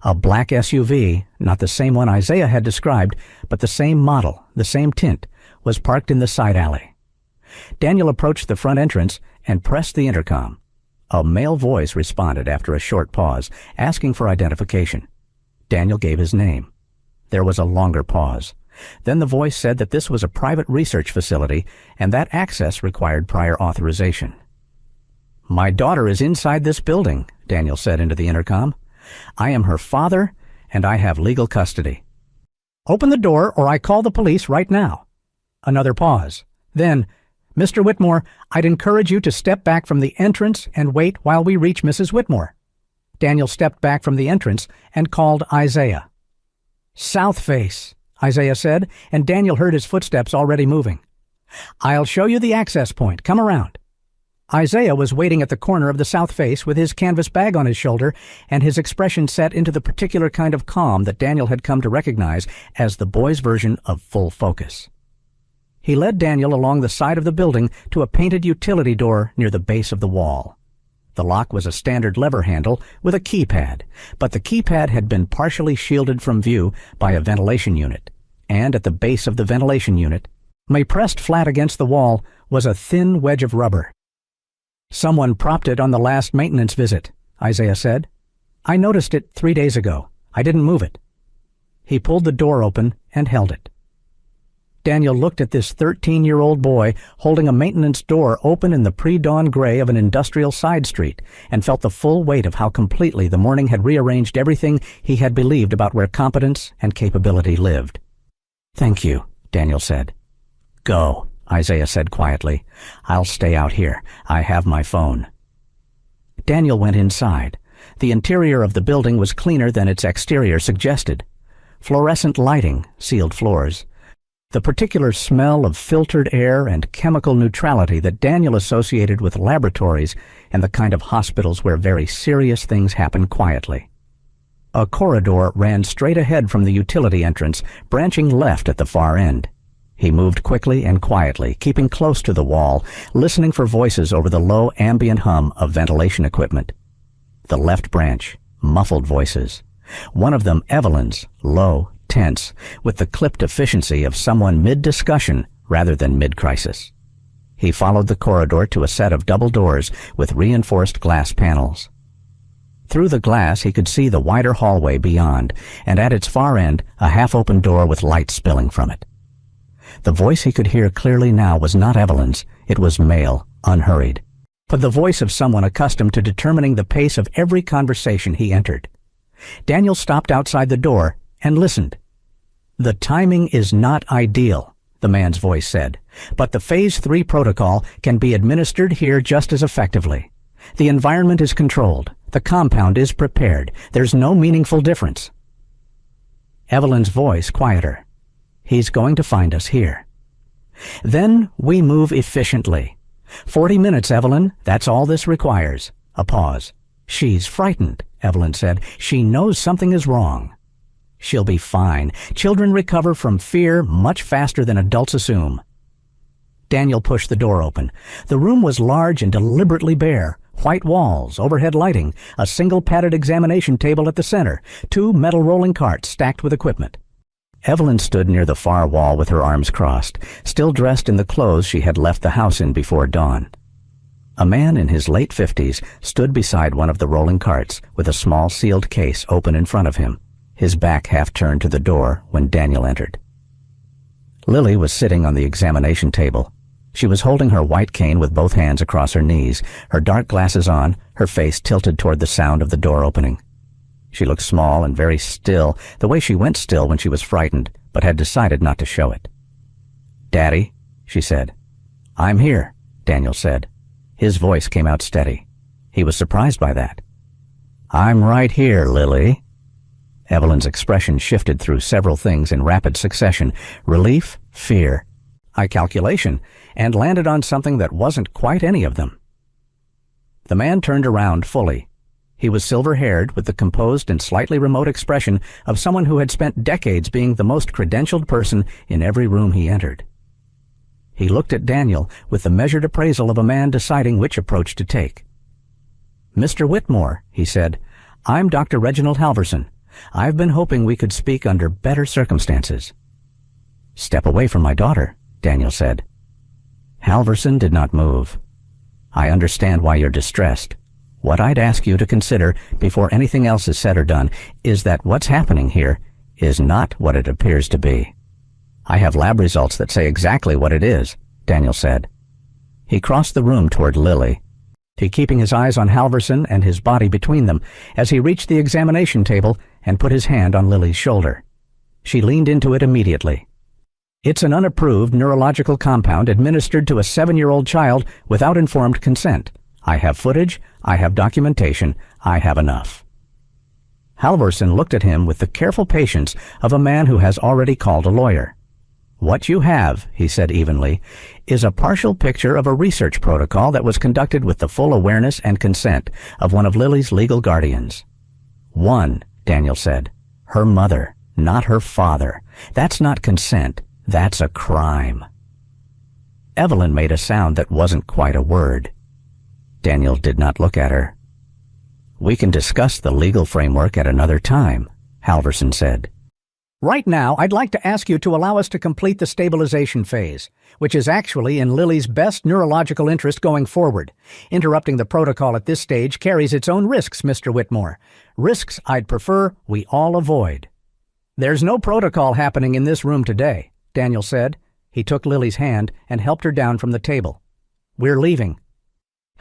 A black SUV, not the same one Isaiah had described, but the same model, the same tint, was parked in the side alley. Daniel approached the front entrance and pressed the intercom. A male voice responded after a short pause, asking for identification. Daniel gave his name. There was a longer pause. Then the voice said that this was a private research facility and that access required prior authorization. "My daughter is inside this building," Daniel said into the intercom. "I am her father, and I have legal custody. Open the door or I call the police right now." Another pause. Then, "Mr. Whitmore, I'd encourage you to step back from the entrance and wait while we reach Mrs. Whitmore." Daniel stepped back from the entrance and called Isaiah. "South face," Isaiah said, and Daniel heard his footsteps already moving. "I'll show you the access point. Come around." Isaiah was waiting at the corner of the south face with his canvas bag on his shoulder and his expression set into the particular kind of calm that Daniel had come to recognize as the boy's version of full focus. He led Daniel along the side of the building to a painted utility door near the base of the wall. The lock was a standard lever handle with a keypad, but the keypad had been partially shielded from view by a ventilation unit, and at the base of the ventilation unit, pressed flat against the wall, was a thin wedge of rubber. "Someone propped it on the last maintenance visit," Isaiah said. "I noticed it 3 days ago. I didn't move it." He pulled the door open and held it. Daniel looked at this 13-year-old boy holding a maintenance door open in the pre-dawn gray of an industrial side street and felt the full weight of how completely the morning had rearranged everything he had believed about where competence and capability lived. "Thank you," Daniel said. "Go," Isaiah said quietly. "I'll stay out here. I have my phone." Daniel went inside. The interior of the building was cleaner than its exterior suggested. Fluorescent lighting, sealed floors. The particular smell of filtered air and chemical neutrality that Daniel associated with laboratories and the kind of hospitals where very serious things happen quietly. A corridor ran straight ahead from the utility entrance, branching left at the far end. He moved quickly and quietly, keeping close to the wall, listening for voices over the low ambient hum of ventilation equipment. The left branch, muffled voices. One of them, Evelyn's, low, tense, with the clipped efficiency of someone mid-discussion rather than mid-crisis. He followed the corridor to a set of double doors with reinforced glass panels. Through the glass he could see the wider hallway beyond, and at its far end a half-open door with light spilling from it. The voice he could hear clearly now was not Evelyn's. It was male, unhurried, but the voice of someone accustomed to determining the pace of every conversation he entered. Daniel stopped outside the door and listened. "The timing is not ideal," the man's voice said, "but the Phase 3 protocol can be administered here just as effectively. The environment is controlled. The compound is prepared. There's no meaningful difference." Evelyn's voice quieter. "He's going to find us here. Then we move efficiently. 40 minutes, Evelyn. That's all this requires." A pause. "She's frightened," Evelyn said. "She knows something is wrong." "She'll be fine. Children recover from fear much faster than adults assume." Daniel pushed the door open. The room was large and deliberately bare. White walls, overhead lighting, a single padded examination table at the center, 2 metal rolling carts stacked with equipment. Evelyn stood near the far wall with her arms crossed, still dressed in the clothes she had left the house in before dawn. A man in his late 50s stood beside one of the rolling carts with a small sealed case open in front of him, his back half turned to the door when Daniel entered. Lily was sitting on the examination table. She was holding her white cane with both hands across her knees, her dark glasses on, her face tilted toward the sound of the door opening. She looked small and very still, the way she went still when she was frightened, but had decided not to show it. "Daddy," she said. "I'm here," Daniel said. His voice came out steady. He was surprised by that. "I'm right here, Lily." Evelyn's expression shifted through several things in rapid succession: relief, fear, calculation, and landed on something that wasn't quite any of them. The man turned around fully. He was silver-haired, with the composed and slightly remote expression of someone who had spent decades being the most credentialed person in every room he entered. He looked at Daniel with the measured appraisal of a man deciding which approach to take. "Mr. Whitmore," he said, "I'm Dr. Reginald Halverson. I've been hoping we could speak under better circumstances." "Step away from my daughter," Daniel said. Halverson did not move. "I understand why you're distressed. What I'd ask you to consider before anything else is said or done is that what's happening here is not what it appears to be." "I have lab results that say exactly what it is," Daniel said. He crossed the room toward Lily, keeping his eyes on Halverson and his body between them as he reached the examination table and put his hand on Lily's shoulder. She leaned into it immediately. "It's an unapproved neurological compound administered to a 7-year-old child without informed consent. I have footage, I have documentation, I have enough." Halverson looked at him with the careful patience of a man who has already called a lawyer. "What you have," he said evenly, "is a partial picture of a research protocol that was conducted with the full awareness and consent of one of Lily's legal guardians." "One," Daniel said. "Her mother, not her father. That's not consent. That's a crime." Evelyn made a sound that wasn't quite a word. Daniel did not look at her. "We can discuss the legal framework at another time," Halverson said. "Right now, I'd like to ask you to allow us to complete the stabilization phase, which is actually in Lily's best neurological interest going forward. Interrupting the protocol at this stage carries its own risks, Mr. Whitmore. Risks I'd prefer we all avoid." "There's no protocol happening in this room today," Daniel said. He took Lily's hand and helped her down from the table. "We're leaving."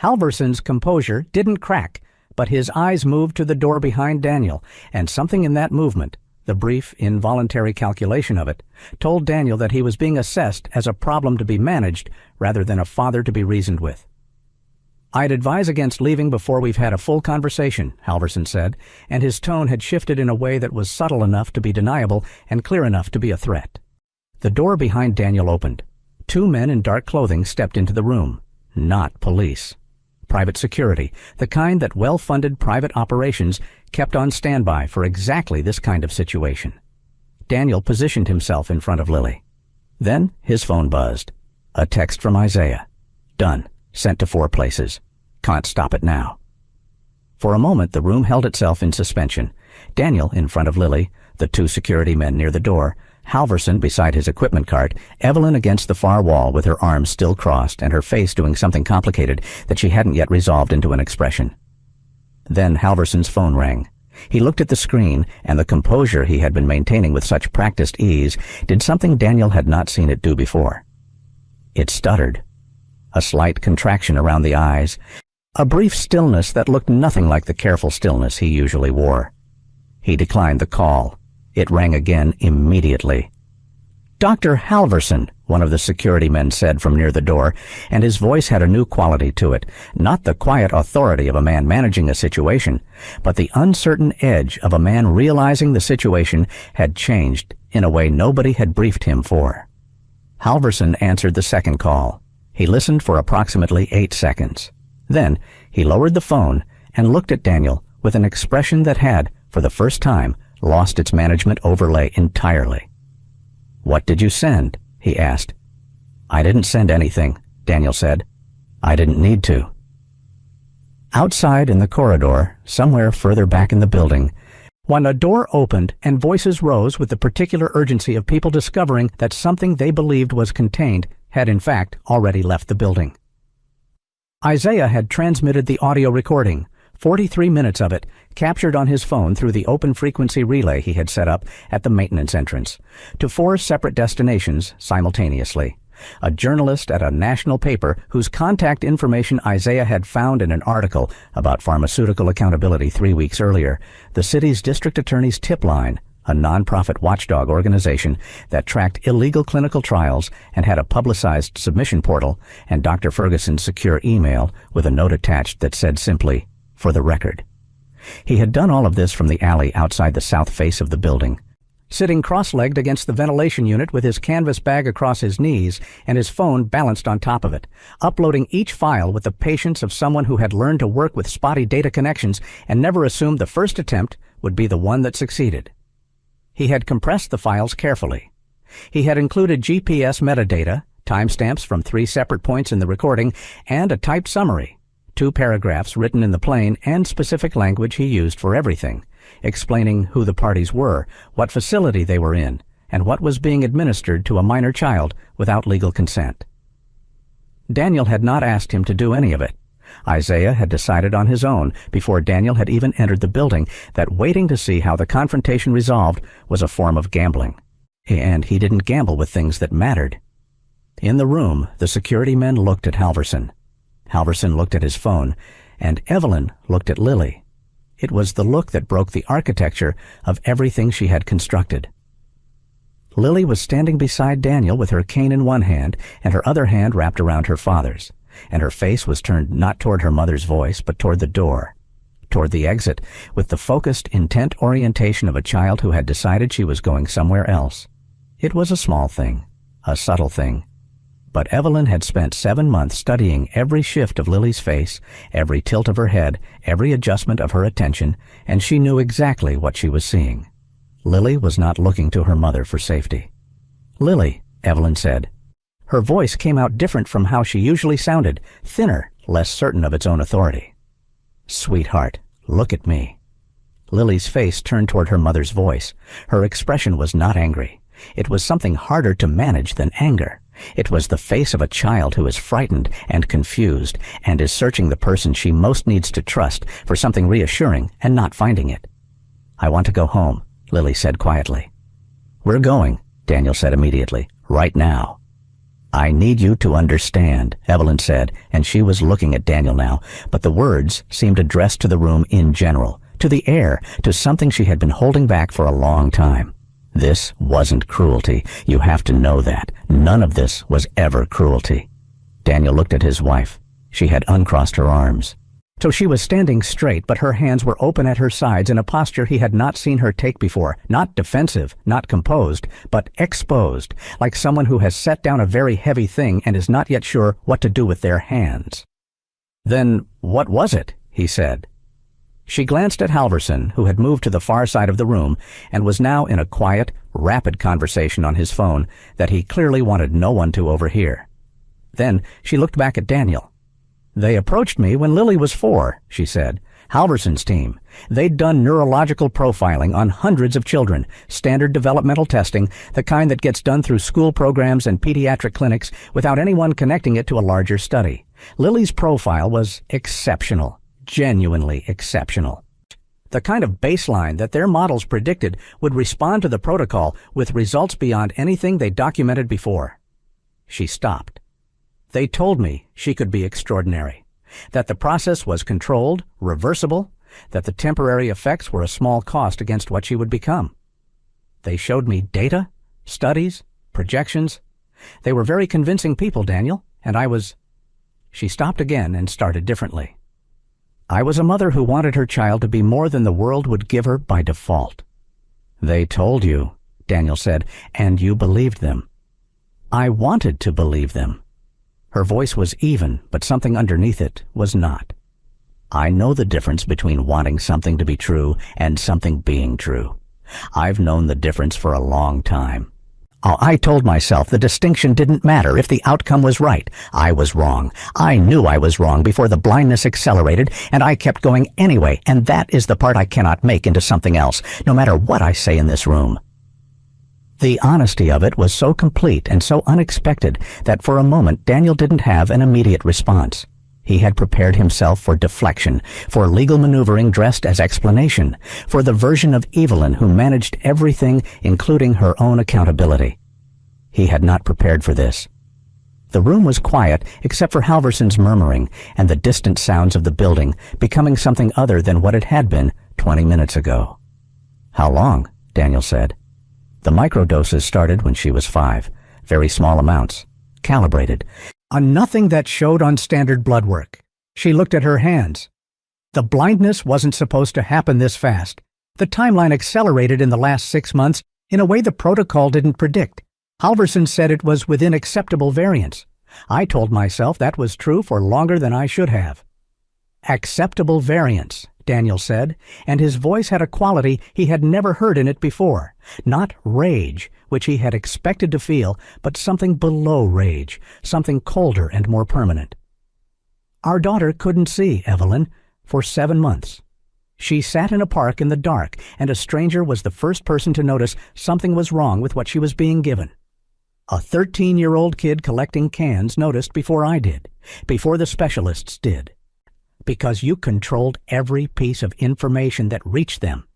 Halverson's composure didn't crack, but his eyes moved to the door behind Daniel, and something in that movement, the brief, involuntary calculation of it, told Daniel that he was being assessed as a problem to be managed rather than a father to be reasoned with. "I'd advise against leaving before we've had a full conversation," Halverson said, and his tone had shifted in a way that was subtle enough to be deniable and clear enough to be a threat. The door behind Daniel opened. 2 men in dark clothing stepped into the room. Not police. Private security, the kind that well-funded private operations kept on standby for exactly this kind of situation. Daniel positioned himself in front of Lily. Then his phone buzzed. A text from Isaiah. "Done. Sent to 4 places. Can't stop it now." For a moment the room held itself in suspension. Daniel in front of Lily, the 2 security men near the door, Halverson beside his equipment cart, Evelyn against the far wall with her arms still crossed and her face doing something complicated that she hadn't yet resolved into an expression. Then Halverson's phone rang. He looked at the screen, and the composure he had been maintaining with such practiced ease did something Daniel had not seen it do before. It stuttered. A slight contraction around the eyes, a brief stillness that looked nothing like the careful stillness he usually wore. He declined the call. It rang again immediately. "Dr. Halverson," one of the security men said from near the door, and his voice had a new quality to it, not the quiet authority of a man managing a situation, but the uncertain edge of a man realizing the situation had changed in a way nobody had briefed him for. Halverson answered the second call. He listened for approximately 8 seconds. Then he lowered the phone and looked at Daniel with an expression that had, for the first time, lost its management overlay entirely. "What did you send?" he asked. "I didn't send anything," Daniel said. "I didn't need to." Outside in the corridor, somewhere further back in the building, when a door opened and voices rose with the particular urgency of people discovering that something they believed was contained had in fact already left the building. Isaiah had transmitted the audio recording, 43 minutes of it, captured on his phone through the open frequency relay he had set up at the maintenance entrance, to 4 separate destinations simultaneously. A journalist at a national paper whose contact information Isaiah had found in an article about pharmaceutical accountability 3 weeks earlier, the city's district attorney's tip line, a non-profit watchdog organization that tracked illegal clinical trials and had a publicized submission portal, and Dr. Ferguson's secure email with a note attached that said simply, "For the record." He had done all of this from the alley outside the south face of the building. Sitting cross-legged against the ventilation unit with his canvas bag across his knees and his phone balanced on top of it, uploading each file with the patience of someone who had learned to work with spotty data connections and never assumed the first attempt would be the one that succeeded. He had compressed the files carefully. He had included GPS metadata, timestamps from 3 separate points in the recording, and a typed summary, 2 paragraphs written in the plain and specific language he used for everything, explaining who the parties were, what facility they were in, and what was being administered to a minor child without legal consent. Daniel had not asked him to do any of it. Isaiah had decided on his own, before Daniel had even entered the building, that waiting to see how the confrontation resolved was a form of gambling. And he didn't gamble with things that mattered. In the room, the security men looked at Halverson. Halverson looked at his phone, and Evelyn looked at Lily. It was the look that broke the architecture of everything she had constructed. Lily was standing beside Daniel with her cane in one hand and her other hand wrapped around her father's, and her face was turned not toward her mother's voice, but toward the door, toward the exit, with the focused, intent orientation of a child who had decided she was going somewhere else. It was a small thing, a subtle thing. But Evelyn had spent 7 months studying every shift of Lily's face, every tilt of her head, every adjustment of her attention, and she knew exactly what she was seeing. Lily was not looking to her mother for safety. "Lily," Evelyn said. Her voice came out different from how she usually sounded, thinner, less certain of its own authority. "Sweetheart, look at me." Lily's face turned toward her mother's voice. Her expression was not angry. It was something harder to manage than anger. It was the face of a child who is frightened and confused and is searching the person she most needs to trust for something reassuring and not finding it. "I want to go home," Lily said quietly. "We're going," Daniel said immediately, "right now." "I need you to understand," Evelyn said, and she was looking at Daniel now, but the words seemed addressed to the room in general, to the air, to something she had been holding back for a long time. This wasn't cruelty. You have to know that. None of this was ever cruelty. Daniel looked at his wife. She had uncrossed her arms. So she was standing straight, but her hands were open at her sides in a posture he had not seen her take before, not defensive, not composed, but exposed, like someone who has set down a very heavy thing and is not yet sure what to do with their hands. "Then what was it?" he said. She glanced at Halverson, who had moved to the far side of the room and was now in a quiet, rapid conversation on his phone that he clearly wanted no one to overhear. Then she looked back at Daniel. "They approached me when Lily was 4, she said. Halverson's team. They'd done neurological profiling on hundreds of children, standard developmental testing, the kind that gets done through school programs and pediatric clinics without anyone connecting it to a larger study. Lily's profile was exceptional, genuinely exceptional. The kind of baseline that their models predicted would respond to the protocol with results beyond anything they documented before. She stopped. They told me she could be extraordinary, that the process was controlled, reversible, that the temporary effects were a small cost against what she would become. They showed me data, studies, projections. They were very convincing people, Daniel, and I was... She stopped again and started differently. I was a mother who wanted her child to be more than the world would give her by default. They told you, Daniel said, and you believed them. I wanted to believe them. Her voice was even, but something underneath it was not. I know the difference between wanting something to be true and something being true. I've known the difference for a long time. I told myself the distinction didn't matter if the outcome was right. I was wrong. I knew I was wrong before the blindness accelerated, and I kept going anyway, and that is the part I cannot make into something else, no matter what I say in this room. The honesty of it was so complete and so unexpected that for a moment Daniel didn't have an immediate response. He had prepared himself for deflection, for legal maneuvering dressed as explanation, for the version of Evelyn who managed everything, including her own accountability. He had not prepared for this. The room was quiet except for Halverson's murmuring and the distant sounds of the building becoming something other than what it had been 20 minutes ago. How long? Daniel said. The microdoses started when she was 5, very small amounts, calibrated, on nothing that showed on standard blood work. She looked at her hands. The blindness wasn't supposed to happen this fast. The timeline accelerated in the last 6 months in a way the protocol didn't predict. Halverson said it was within acceptable variance. I told myself that was true for longer than I should have. Acceptable variance, Daniel said, and his voice had a quality he had never heard in it before. Not rage, which he had expected to feel, but something below rage, something colder and more permanent. Our daughter couldn't see Evelyn for 7 months. She sat in a park in the dark, and a stranger was the first person to notice something was wrong with what she was being given. A 13-year-old kid collecting cans noticed before I did, before the specialists did. Because you controlled every piece of information that reached them.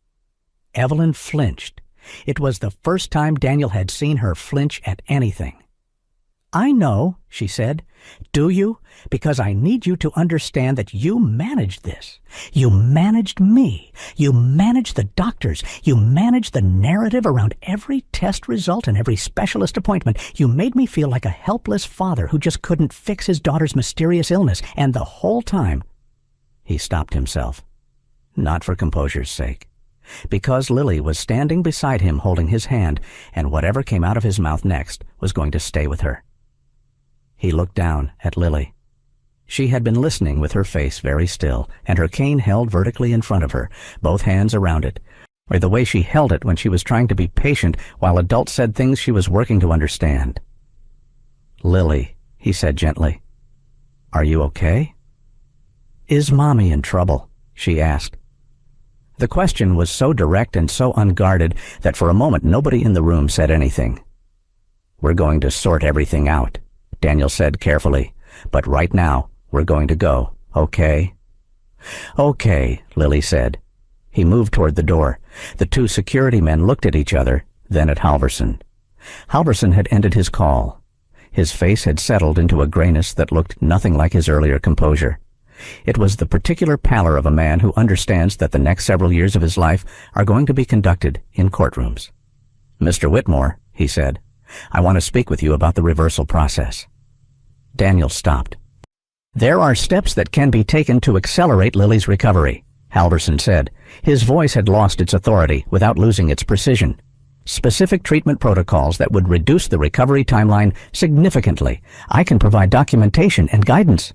Evelyn flinched. It was the first time Daniel had seen her flinch at anything. I know, she said. Do you? Because I need you to understand that you managed this. You managed me. You managed the doctors. You managed the narrative around every test result and every specialist appointment. You made me feel like a helpless father who just couldn't fix his daughter's mysterious illness. And the whole time... He stopped himself. Not for composure's sake. Because Lily was standing beside him holding his hand, and whatever came out of his mouth next was going to stay with her. He looked down at Lily. She had been listening with her face very still, and her cane held vertically in front of her, both hands around it, or the way she held it when she was trying to be patient while adults said things she was working to understand. Lily, he said gently, are you okay? Is Mommy in trouble? She asked. The question was so direct and so unguarded that for a moment nobody in the room said anything. We're going to sort everything out, Daniel said carefully, but right now we're going to go, okay? Okay, Lily said. He moved toward the door. The 2 security men looked at each other, then at Halverson. Halverson had ended his call. His face had settled into a grayness that looked nothing like his earlier composure. It was the particular pallor of a man who understands that the next several years of his life are going to be conducted in courtrooms. Mr. Whitmore, he said, I want to speak with you about the reversal process. Daniel stopped. There are steps that can be taken to accelerate Lily's recovery, Halverson said. His voice had lost its authority without losing its precision. Specific treatment protocols that would reduce the recovery timeline significantly. I can provide documentation and guidance.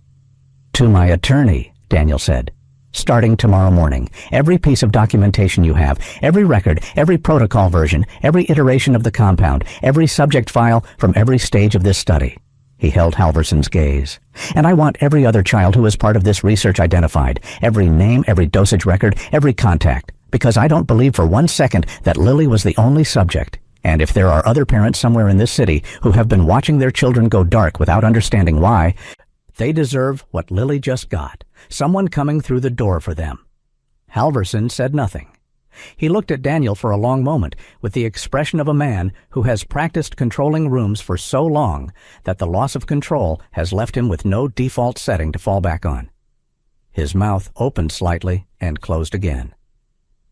To my attorney, Daniel said. Starting tomorrow morning, every piece of documentation you have, every record, every protocol version, every iteration of the compound, every subject file from every stage of this study. He held Halverson's gaze. "And I want every other child who is part of this research identified, every name, every dosage record, every contact, because I don't believe for 1 second that Lily was the only subject. And if there are other parents somewhere in this city who have been watching their children go dark without understanding why, they deserve what Lily just got, someone coming through the door for them." Halverson said nothing. He looked at Daniel for a long moment with the expression of a man who has practiced controlling rooms for so long that the loss of control has left him with no default setting to fall back on. His mouth opened slightly and closed again.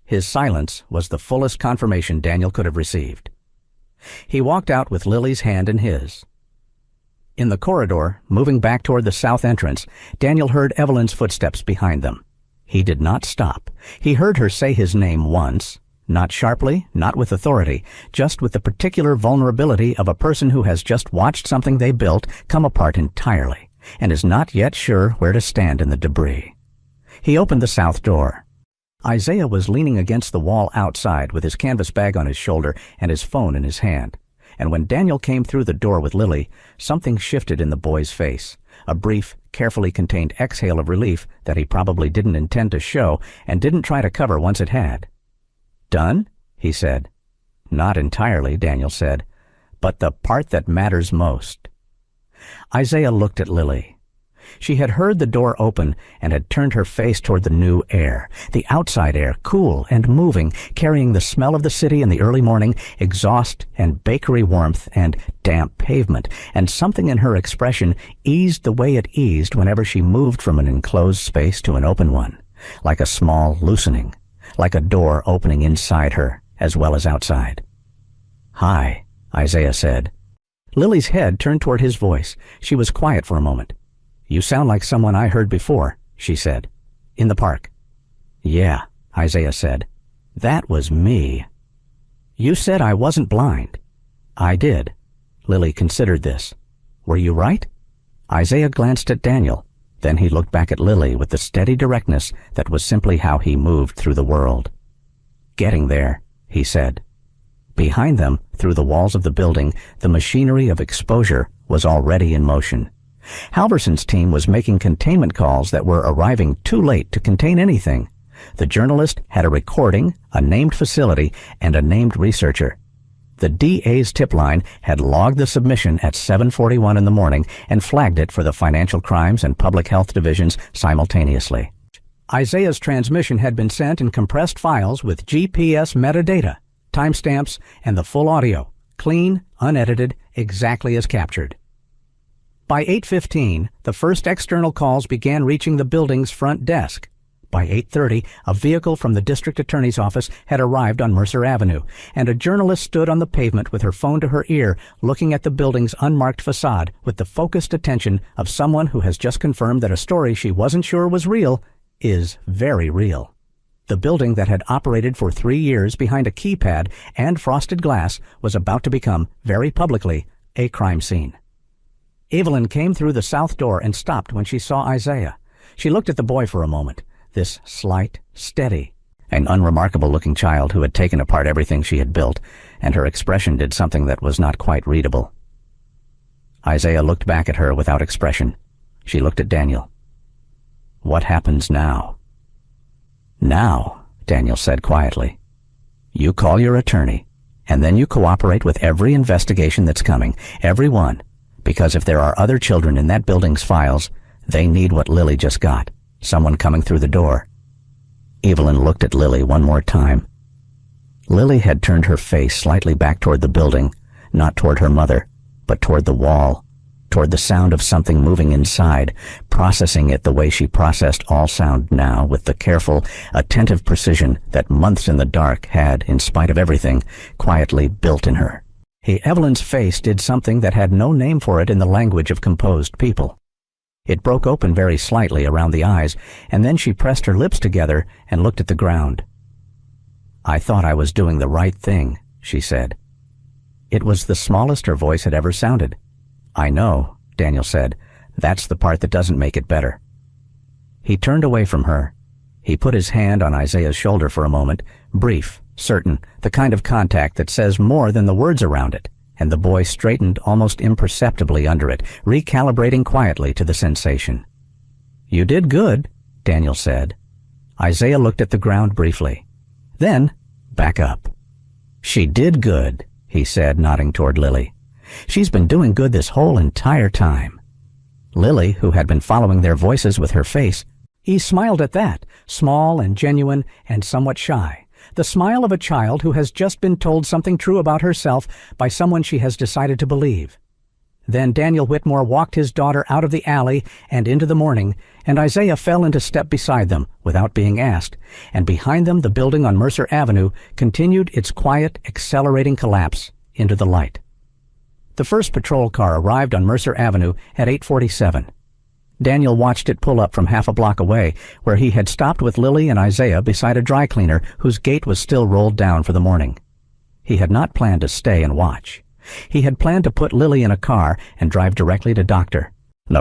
His silence was the fullest confirmation Daniel could have received. He walked out with Lily's hand in his. In the corridor, moving back toward the south entrance, Daniel heard Evelyn's footsteps behind them. He did not stop. He heard her say his name once, not sharply, not with authority, just with the particular vulnerability of a person who has just watched something they built come apart entirely and is not yet sure where to stand in the debris. He opened the south door. Isaiah was leaning against the wall outside with his canvas bag on his shoulder and his phone in his hand. And when Daniel came through the door with Lily, something shifted in the boy's face. A brief, carefully contained exhale of relief that he probably didn't intend to show and didn't try to cover once it had. "Done?" he said. "Not entirely," Daniel said, "but the part that matters most." Isaiah looked at Lily. She had heard the door open and had turned her face toward the new air, the outside air, cool and moving, carrying the smell of the city in the early morning, exhaust and bakery warmth and damp pavement, and something in her expression eased the way it eased whenever she moved from an enclosed space to an open one, like a small loosening, like a door opening inside her as well as outside. "Hi," Isaiah said. Lily's head turned toward his voice. She was quiet for a moment. "You sound like someone I heard before," she said. "In the park." "Yeah," Isaiah said. "That was me." "You said I wasn't blind." "I did." Lily considered this. "Were you right?" Isaiah glanced at Daniel. Then he looked back at Lily with the steady directness that was simply how he moved through the world. "Getting there," he said. Behind them, through the walls of the building, the machinery of exposure was already in motion. Halverson's team was making containment calls that were arriving too late to contain anything. The journalist had a recording, a named facility, and a named researcher. The DA's tip line had logged the submission at 7:41 in the morning and flagged it for the Financial Crimes and Public Health divisions simultaneously. Isaiah's transmission had been sent in compressed files with GPS metadata, timestamps, and the full audio, clean, unedited, exactly as captured. By 8:15, the first external calls began reaching the building's front desk. By 8:30, a vehicle from the district attorney's office had arrived on Mercer Avenue, and a journalist stood on the pavement with her phone to her ear, looking at the building's unmarked facade with the focused attention of someone who has just confirmed that a story she wasn't sure was real is very real. The building that had operated for 3 years behind a keypad and frosted glass was about to become, very publicly, a crime scene. Evelyn came through the south door and stopped when she saw Isaiah. She looked at the boy for a moment, this slight, steady, and unremarkable-looking child who had taken apart everything she had built, and her expression did something that was not quite readable. Isaiah looked back at her without expression. She looked at Daniel. "What happens now?" "Now," Daniel said quietly, "you call your attorney, and then you cooperate with every investigation that's coming, every one. Because if there are other children in that building's files, they need what Lily just got, someone coming through the door." Evelyn looked at Lily one more time. Lily had turned her face slightly back toward the building, not toward her mother, but toward the wall, toward the sound of something moving inside, processing it the way she processed all sound now with the careful, attentive precision that months in the dark had, in spite of everything, quietly built in her. Evelyn's face did something that had no name for it in the language of composed people. It broke open very slightly around the eyes, and then she pressed her lips together and looked at the ground. "I thought I was doing the right thing," she said. It was the smallest her voice had ever sounded. "I know," Daniel said. "That's the part that doesn't make it better." He turned away from her. He put his hand on Isaiah's shoulder for a moment, brief, certain, the kind of contact that says more than the words around it. and the boy straightened almost imperceptibly under it, recalibrating quietly to the sensation. "You did good," Daniel said. Isaiah looked at the ground briefly. Then, back up. "She did good," he said, nodding toward Lily. "She's been doing good this whole entire time." Lily, who had been following their voices with her face, he smiled at that, small and genuine and somewhat shy, the smile of a child who has just been told something true about herself by someone she has decided to believe. Then Daniel Whitmore walked his daughter out of the alley and into the morning, and Isaiah fell into step beside them without being asked, and behind them the building on Mercer Avenue continued its quiet, accelerating collapse into the light. The first patrol car arrived on Mercer Avenue at 8:47. Daniel watched it pull up from half a block away, where he had stopped with Lily and Isaiah beside a dry cleaner whose gate was still rolled down for the morning. He had not planned to stay and watch. He had planned to put Lily in a car and drive directly to Dr.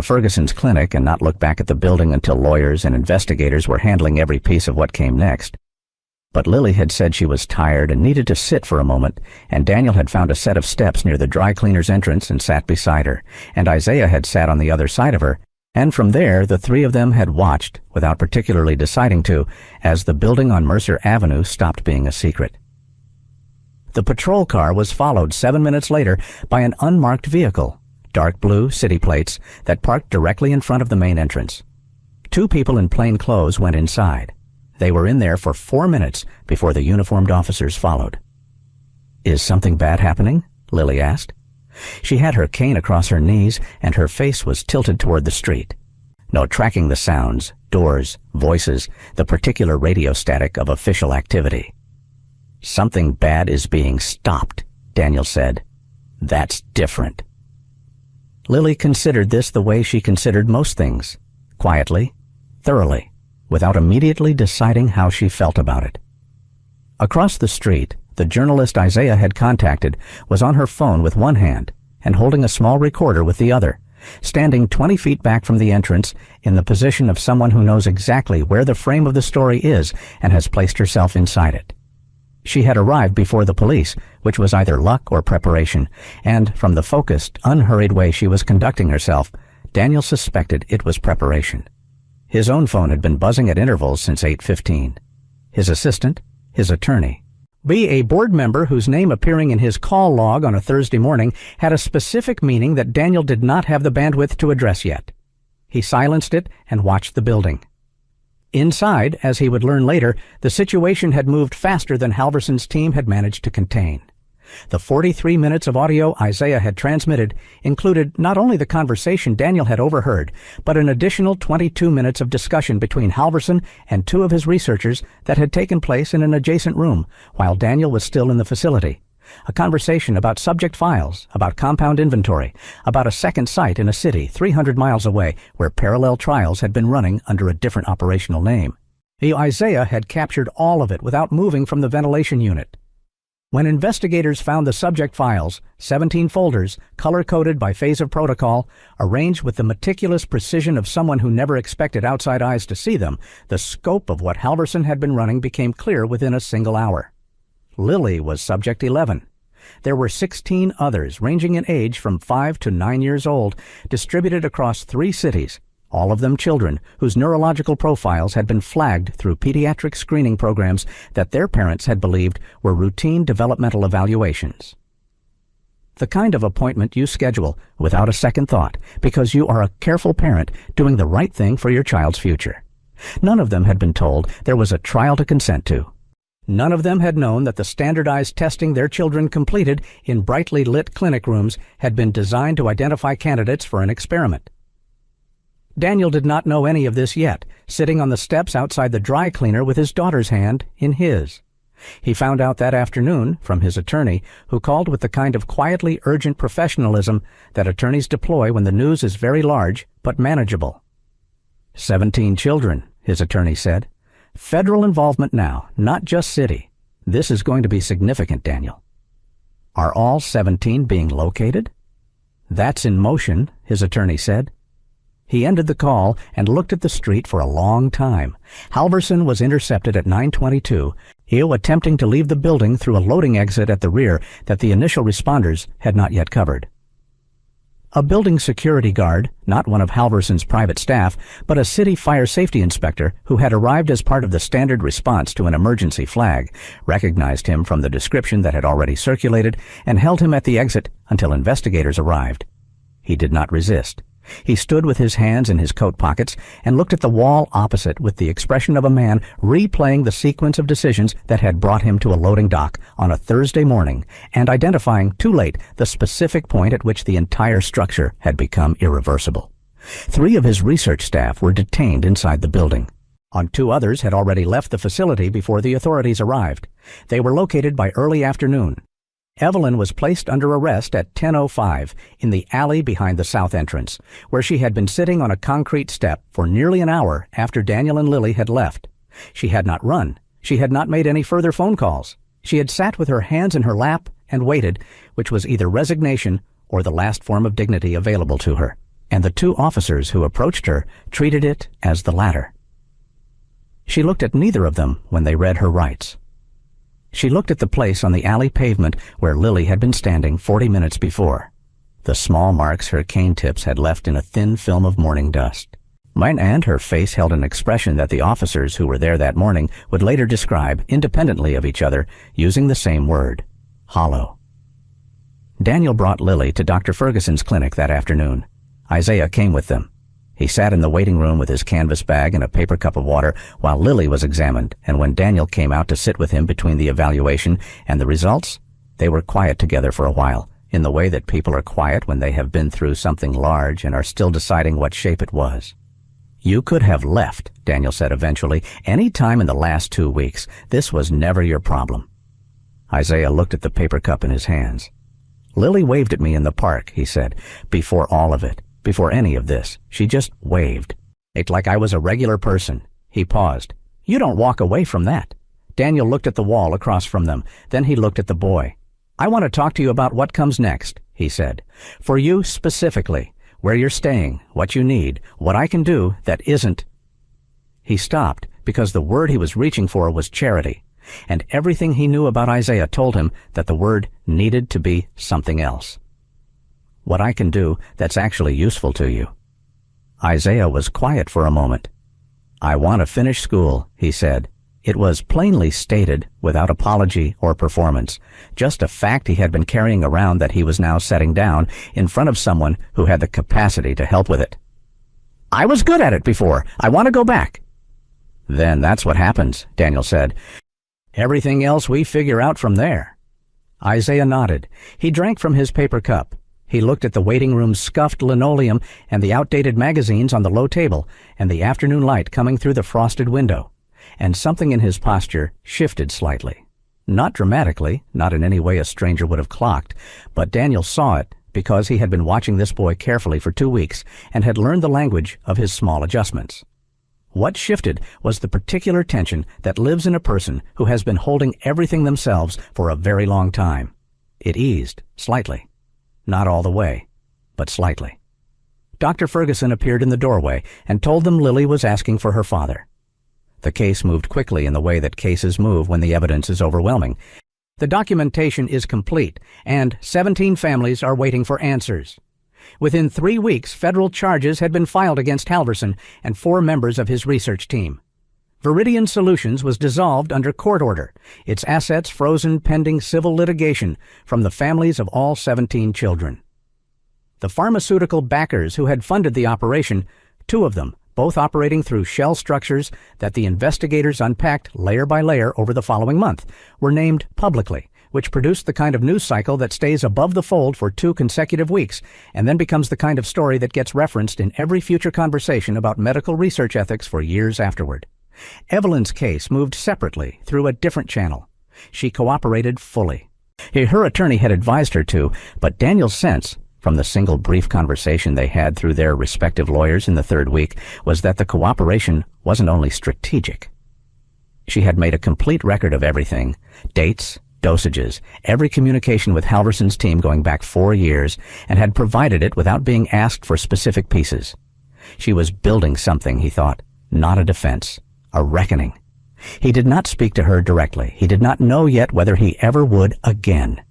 Ferguson's clinic and not look back at the building until lawyers and investigators were handling every piece of what came next. But Lily had said she was tired and needed to sit for a moment, and Daniel had found a set of steps near the dry cleaner's entrance and sat beside her, and Isaiah had sat on the other side of her, and from there the three of them had watched, without particularly deciding to, as the building on Mercer Avenue stopped being a secret. The patrol car was followed 7 minutes later by an unmarked vehicle, dark blue city plates, that parked directly in front of the main entrance. Two people in plain clothes went inside. They were in there for 4 minutes before the uniformed officers followed. "Is something bad happening?" Lily asked. She had her cane across her knees, and her face was tilted toward the street. No tracking the sounds, doors, voices, the particular radio static of official activity. "Something bad is being stopped," Daniel said. "That's different." Lily considered this the way she considered most things, quietly, thoroughly, without immediately deciding how she felt about it. Across the street, the journalist Isaiah had contacted was on her phone with one hand and holding a small recorder with the other, standing 20 feet back from the entrance in the position of someone who knows exactly where the frame of the story is and has placed herself inside it. She had arrived before the police, which was either luck or preparation, and from the focused, unhurried way she was conducting herself, Daniel suspected it was preparation. His own phone had been buzzing at intervals since 8:15. His assistant, his attorney, be a board member whose name appearing in his call log on a Thursday morning had a specific meaning that Daniel did not have the bandwidth to address yet. He silenced it and watched the building. Inside, as he would learn later, the situation had moved faster than Halverson's team had managed to contain. The 43 minutes of audio Isaiah had transmitted included not only the conversation Daniel had overheard, but an additional 22 minutes of discussion between Halverson and two of his researchers that had taken place in an adjacent room while Daniel was still in the facility. A conversation about subject files, about compound inventory, about a second site in a city 300 miles away where parallel trials had been running under a different operational name. Isaiah had captured all of it without moving from the ventilation unit. When investigators found the subject files, 17 folders, color-coded by phase of protocol, arranged with the meticulous precision of someone who never expected outside eyes to see them, the scope of what Halverson had been running became clear within a single hour. Lily was subject 11. There were 16 others, ranging in age from 5 to 9 years old, distributed across 3 cities, all of them children whose neurological profiles had been flagged through pediatric screening programs that their parents had believed were routine developmental evaluations. The kind of appointment you schedule without a second thought because you are a careful parent doing the right thing for your child's future. None of them had been told there was a trial to consent to. None of them had known that the standardized testing their children completed in brightly lit clinic rooms had been designed to identify candidates for an experiment. Daniel did not know any of this yet, sitting on the steps outside the dry cleaner with his daughter's hand in his. He found out that afternoon from his attorney, who called with the kind of quietly urgent professionalism that attorneys deploy when the news is very large but manageable. 17 children, his attorney said. Federal involvement now, not just city. This is going to be significant, Daniel. Are all 17 being located? That's in motion, his attorney said. He ended the call and looked at the street for a long time. Halverson was intercepted at 9:22, Eo attempting to leave the building through a loading exit at the rear that the initial responders had not yet covered. A building security guard, not one of Halverson's private staff, but a city fire safety inspector who had arrived as part of the standard response to an emergency flag, recognized him from the description that had already circulated and held him at the exit until investigators arrived. He did not resist. He stood with his hands in his coat pockets and looked at the wall opposite with the expression of a man replaying the sequence of decisions that had brought him to a loading dock on a Thursday morning and identifying too late the specific point at which the entire structure had become irreversible. 3 of his research staff were detained inside the building. 2 others had already left the facility before the authorities arrived. They were located by early afternoon. Evelyn was placed under arrest at 10:05 in the alley behind the south entrance, where she had been sitting on a concrete step for nearly an hour after Daniel and Lily had left. She had not run. She had not made any further phone calls. She had sat with her hands in her lap and waited, which was either resignation or the last form of dignity available to her, and the 2 officers who approached her treated it as the latter. She looked at neither of them when they read her rights. She looked at the place on the alley pavement where Lily had been standing 40 minutes before, the small marks her cane tips had left in a thin film of morning dust. And her face held an expression that the officers who were there that morning would later describe independently of each other using the same word, hollow. Daniel brought Lily to Dr. Ferguson's clinic that afternoon. Isaiah came with them. He sat in the waiting room with his canvas bag and a paper cup of water while Lily was examined, and when Daniel came out to sit with him between the evaluation and the results, they were quiet together for a while, in the way that people are quiet when they have been through something large and are still deciding what shape it was. "You could have left," Daniel said eventually, "any time in the last 2 weeks. This was never your problem." Isaiah looked at the paper cup in his hands. "Lily waved at me in the park," he said, "before all of it. Before any of this, she just waved. It's like I was a regular person." He paused. "You don't walk away from that." Daniel looked at the wall across from them. Then he looked at the boy. "I want to talk to you about what comes next," he said. "For you specifically, where you're staying, what you need, what I can do that isn't." He stopped because the word he was reaching for was charity, and everything he knew about Isaiah told him that the word needed to be something else. "What I can do that's actually useful to you." Isaiah was quiet for a moment. "I want to finish school," he said. It was plainly stated, without apology or performance, just a fact he had been carrying around that he was now setting down in front of someone who had the capacity to help with it. "I was good at it before. I want to go back." "Then that's what happens," Daniel said. "Everything else we figure out from there." Isaiah nodded. He drank from his paper cup. He looked at the waiting room's scuffed linoleum and the outdated magazines on the low table and the afternoon light coming through the frosted window, and something in his posture shifted slightly. Not dramatically, not in any way a stranger would have clocked, but Daniel saw it because he had been watching this boy carefully for 2 weeks and had learned the language of his small adjustments. What shifted was the particular tension that lives in a person who has been holding everything themselves for a very long time. It eased slightly. Not all the way, but slightly. Dr. Ferguson appeared in the doorway and told them Lily was asking for her father. The case moved quickly in the way that cases move when the evidence is overwhelming. The documentation is complete, and 17 families are waiting for answers. Within 3 weeks, federal charges had been filed against Halverson and 4 members of his research team. Viridian Solutions was dissolved under court order, its assets frozen pending civil litigation from the families of all 17 children. The pharmaceutical backers who had funded the operation, 2 of them, both operating through shell structures that the investigators unpacked layer by layer over the following month, were named publicly, which produced the kind of news cycle that stays above the fold for 2 consecutive weeks and then becomes the kind of story that gets referenced in every future conversation about medical research ethics for years afterward. Evelyn's case moved separately through a different channel. She cooperated fully. Her attorney had advised her to, but Daniel's sense, from the single brief conversation they had through their respective lawyers in the 3rd week, was that the cooperation wasn't only strategic. She had made a complete record of everything, dates, dosages, every communication with Halverson's team going back 4 years, and had provided it without being asked for specific pieces. She was building something, he thought, not a defense, a reckoning. He did not speak to her directly. He did not know yet whether he ever would again.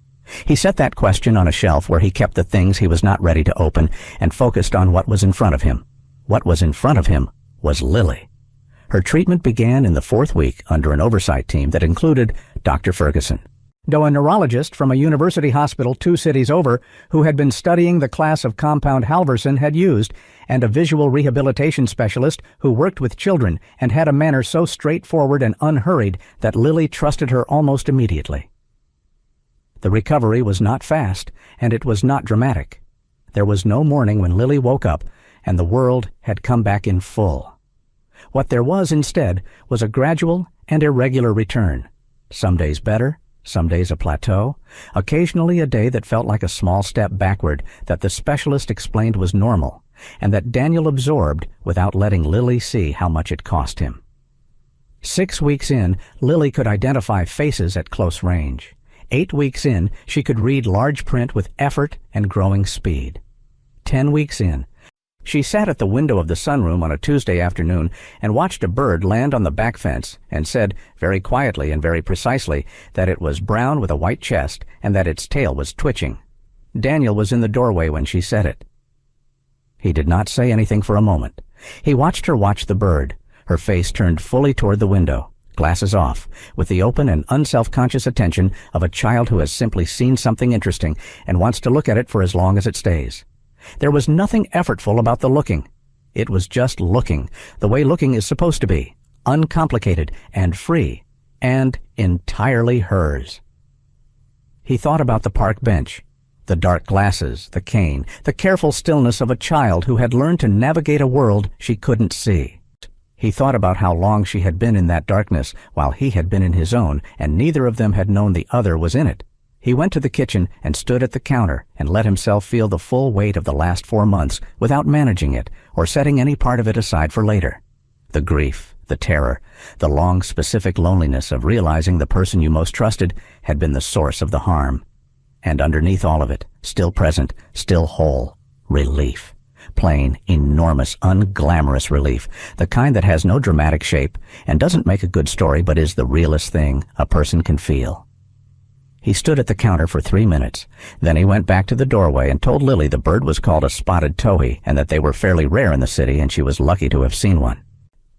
He set that question on a shelf where he kept the things he was not ready to open and focused on what was in front of him. What was in front of him was Lily. Her treatment began in the 4th week under an oversight team that included Dr. Ferguson. Though a neurologist from a university hospital 2 cities over who had been studying the class of compound Halvorsen had used, and a visual rehabilitation specialist who worked with children and had a manner so straightforward and unhurried that Lily trusted her almost immediately. The recovery was not fast, and it was not dramatic. There was no morning when Lily woke up and the world had come back in full. What there was instead was a gradual and irregular return. Some days better, some days a plateau, occasionally a day that felt like a small step backward that the specialist explained was normal, and that Daniel absorbed without letting Lily see how much it cost him. 6 weeks in, Lily could identify faces at close range. 8 weeks in, she could read large print with effort and growing speed. 10 weeks in, she sat at the window of the sunroom on a Tuesday afternoon and watched a bird land on the back fence and said, very quietly and very precisely, that it was brown with a white chest and that its tail was twitching. Daniel was in the doorway when she said it. He did not say anything for a moment. He watched her watch the bird, her face turned fully toward the window, glasses off, with the open and unself-conscious attention of a child who has simply seen something interesting and wants to look at it for as long as it stays. There was nothing effortful about the looking. It was just looking, the way looking is supposed to be, uncomplicated and free, and entirely hers. He thought about the park bench, the dark glasses, the cane, the careful stillness of a child who had learned to navigate a world she couldn't see. He thought about how long she had been in that darkness while he had been in his own, and neither of them had known the other was in it. He went to the kitchen and stood at the counter and let himself feel the full weight of the last 4 months without managing it or setting any part of it aside for later. The grief, the terror, the long specific loneliness of realizing the person you most trusted had been the source of the harm. And underneath all of it, still present, still whole, relief. Plain, enormous, unglamorous relief, the kind that has no dramatic shape and doesn't make a good story but is the realest thing a person can feel. He stood at the counter for 3 minutes. Then he went back to the doorway and told Lily the bird was called a spotted towhee and that they were fairly rare in the city and she was lucky to have seen one.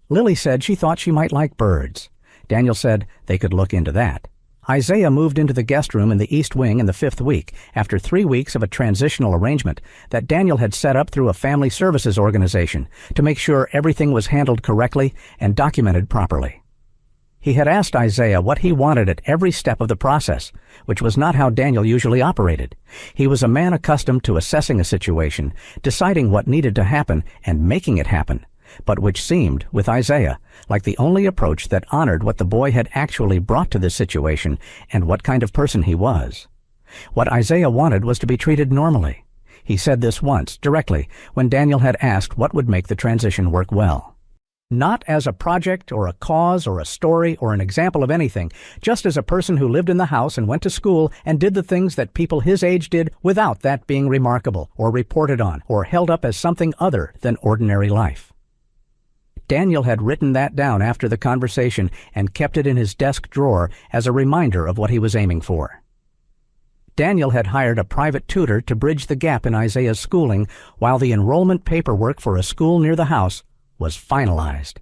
Lily said she thought she might like birds. Daniel said they could look into that. Isaiah moved into the guest room in the East Wing in the 5th week after 3 weeks of a transitional arrangement that Daniel had set up through a family services organization to make sure everything was handled correctly and documented properly. He had asked Isaiah what he wanted at every step of the process, which was not how Daniel usually operated. He was a man accustomed to assessing a situation, deciding what needed to happen, and making it happen, but which seemed, with Isaiah, like the only approach that honored what the boy had actually brought to this situation and what kind of person he was. What Isaiah wanted was to be treated normally. He said this once, directly, when Daniel had asked what would make the transition work well. Not as a project or a cause or a story or an example of anything, just as a person who lived in the house and went to school and did the things that people his age did without that being remarkable or reported on or held up as something other than ordinary life. Daniel had written that down after the conversation and kept it in his desk drawer as a reminder of what he was aiming for. Daniel had hired a private tutor to bridge the gap in Isaiah's schooling while the enrollment paperwork for a school near the house was finalized.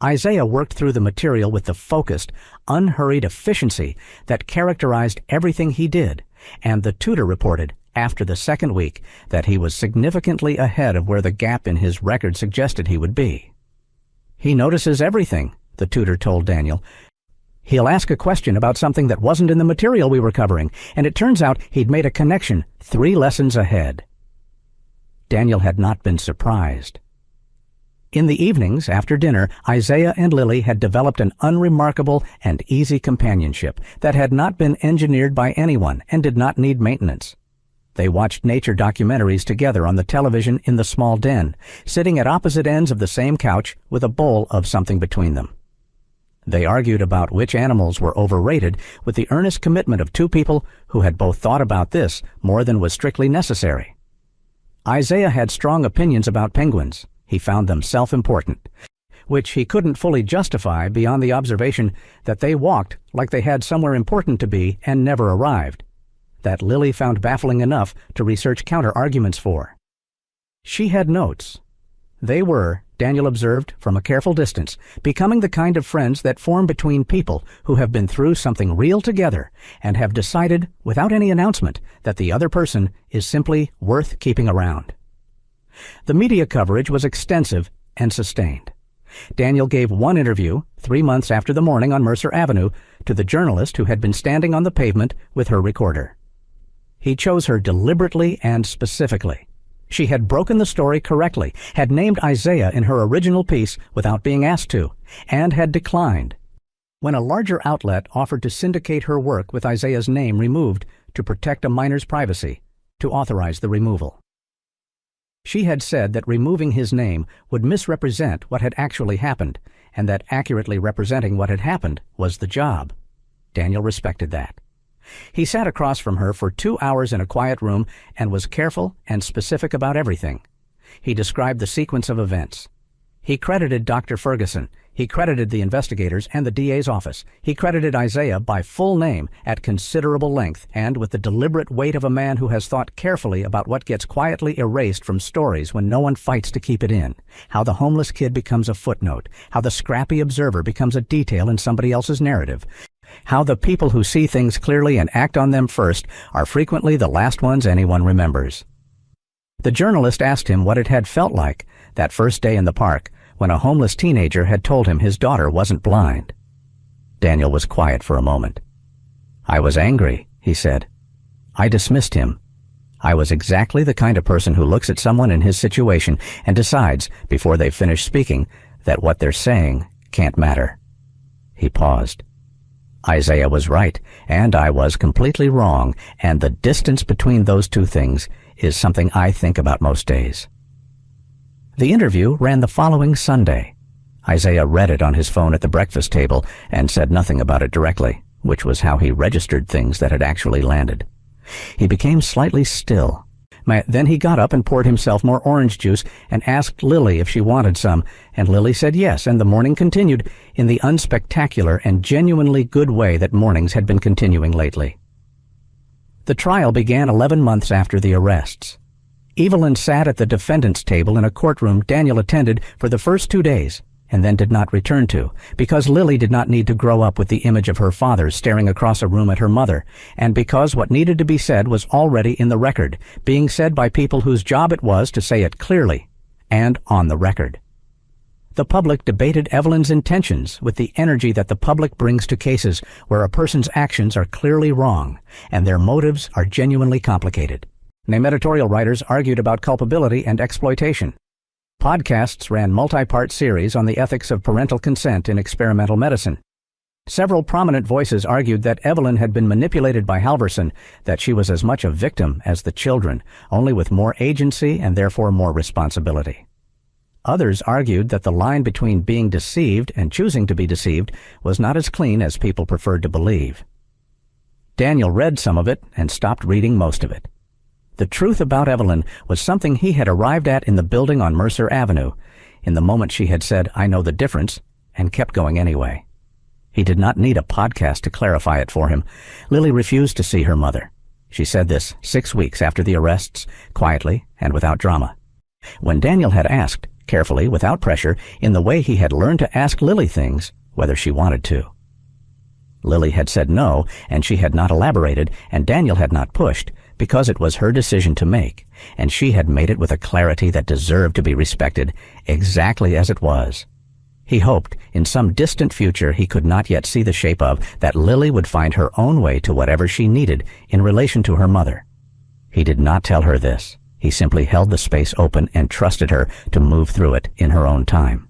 Isaiah worked through the material with the focused, unhurried efficiency that characterized everything he did, and the tutor reported, after the 2nd week, that he was significantly ahead of where the gap in his record suggested he would be. He notices everything, the tutor told Daniel. He'll ask a question about something that wasn't in the material we were covering, and it turns out he'd made a connection 3 lessons ahead. Daniel had not been surprised. In the evenings, after dinner, Isaiah and Lily had developed an unremarkable and easy companionship that had not been engineered by anyone and did not need maintenance. They watched nature documentaries together on the television in the small den, sitting at opposite ends of the same couch with a bowl of something between them. They argued about which animals were overrated with the earnest commitment of 2 people who had both thought about this more than was strictly necessary. Isaiah had strong opinions about penguins. He found them self-important, which he couldn't fully justify beyond the observation that they walked like they had somewhere important to be and never arrived. That Lily found baffling enough to research counter-arguments for. She had notes. They were, Daniel observed from a careful distance, becoming the kind of friends that form between people who have been through something real together and have decided, without any announcement, that the other person is simply worth keeping around. The media coverage was extensive and sustained. Daniel gave one interview, 3 months after the morning on Mercer Avenue, to the journalist who had been standing on the pavement with her recorder. He chose her deliberately and specifically. She had broken the story correctly, had named Isaiah in her original piece without being asked to, and had declined. When a larger outlet offered to syndicate her work with Isaiah's name removed to protect a minor's privacy, to authorize the removal. She had said that removing his name would misrepresent what had actually happened, and that accurately representing what had happened was the job. Daniel respected that. He sat across from her for 2 hours in a quiet room and was careful and specific about everything. He described the sequence of events. He credited Dr. Ferguson. He credited the investigators and the DA's office. He credited Isaiah by full name at considerable length and with the deliberate weight of a man who has thought carefully about what gets quietly erased from stories when no one fights to keep it in, how the homeless kid becomes a footnote, how the scrappy observer becomes a detail in somebody else's narrative, how the people who see things clearly and act on them first are frequently the last ones anyone remembers. The journalist asked him what it had felt like that first day in the park when a homeless teenager had told him his daughter wasn't blind. Daniel was quiet for a moment. "I was angry," he said. "I dismissed him. I was exactly the kind of person who looks at someone in his situation and decides, before they've finished speaking, that what they're saying can't matter." He paused. Isaiah was right, and I was completely wrong, and the distance between those two things is something I think about most days. The interview ran the following Sunday. Isaiah read it on his phone at the breakfast table and said nothing about it directly, which was how he registered things that had actually landed. He became slightly still. Then he got up and poured himself more orange juice and asked Lily if she wanted some, and Lily said yes, and the morning continued in the unspectacular and genuinely good way that mornings had been continuing lately. The trial began 11 months after the arrests. Evelyn sat at the defendant's table in a courtroom Daniel attended for the first 2 days, and then did not return to, because Lily did not need to grow up with the image of her father staring across a room at her mother, and because what needed to be said was already in the record, being said by people whose job it was to say it clearly, and on the record. The public debated Evelyn's intentions with the energy that the public brings to cases where a person's actions are clearly wrong, and their motives are genuinely complicated. Name editorial writers argued about culpability and exploitation. Podcasts ran multi-part series on the ethics of parental consent in experimental medicine. Several prominent voices argued that Evelyn had been manipulated by Halverson, that she was as much a victim as the children, only with more agency and therefore more responsibility. Others argued that the line between being deceived and choosing to be deceived was not as clean as people preferred to believe. Daniel read some of it and stopped reading most of it. The truth about Evelyn was something he had arrived at in the building on Mercer Avenue, in the moment she had said, "I know the difference," and kept going anyway. He did not need a podcast to clarify it for him. Lily refused to see her mother. She said this 6 weeks after the arrests, quietly and without drama. When Daniel had asked, carefully, without pressure, in the way he had learned to ask Lily things, whether she wanted to. Lily had said no, and she had not elaborated, and Daniel had not pushed, because it was her decision to make, and she had made it with a clarity that deserved to be respected, exactly as it was. He hoped, in some distant future he could not yet see the shape of, that Lily would find her own way to whatever she needed in relation to her mother. He did not tell her this. He simply held the space open and trusted her to move through it in her own time.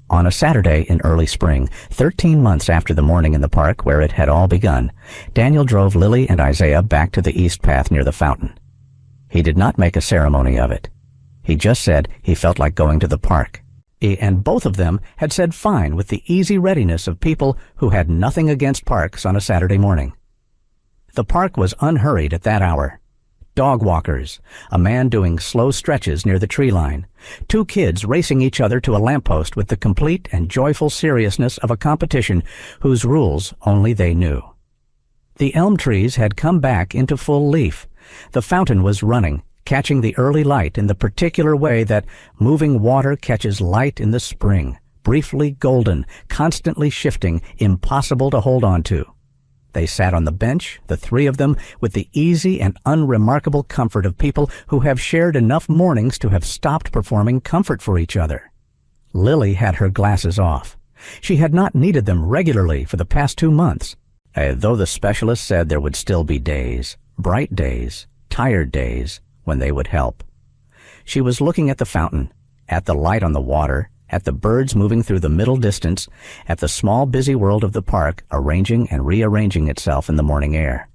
On a Saturday in early spring, 13 months after the morning in the park where it had all begun, Daniel drove Lily and Isaiah back to the east path near the fountain. He did not make a ceremony of it. He just said he felt like going to the park. And both of them had said fine with the easy readiness of people who had nothing against parks on a Saturday morning. The park was unhurried at that hour. dog walkers, a man doing slow stretches near the tree line, two kids racing each other to a lamppost with the complete and joyful seriousness of a competition whose rules only they knew. The elm trees had come back into full leaf. The fountain was running, catching the early light in the particular way that moving water catches light in the spring, briefly golden, constantly shifting, impossible to hold on to. They sat on the bench, the three of them, with the easy and unremarkable comfort of people who have shared enough mornings to have stopped performing comfort for each other. Lily had her glasses off. She had not needed them regularly for the past 2 months, though the specialist said there would still be days, bright days, tired days, when they would help. She was looking at the fountain, at the light on the water, at the birds moving through the middle distance, at the small busy world of the park arranging and rearranging itself in the morning air.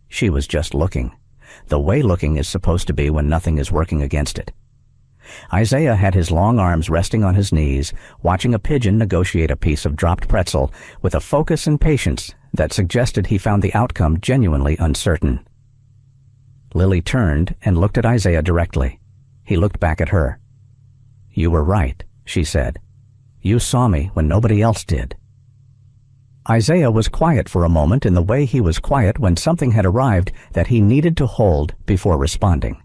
She was just looking, the way looking is supposed to be when nothing is working against it. Isaiah had his long arms resting on his knees, watching a pigeon negotiate a piece of dropped pretzel with a focus and patience that suggested he found the outcome genuinely uncertain. Lily turned and looked at Isaiah directly. He looked back at her. "You were right," she said. "You saw me when nobody else did." Isaiah was quiet for a moment in the way he was quiet when something had arrived that he needed to hold before responding.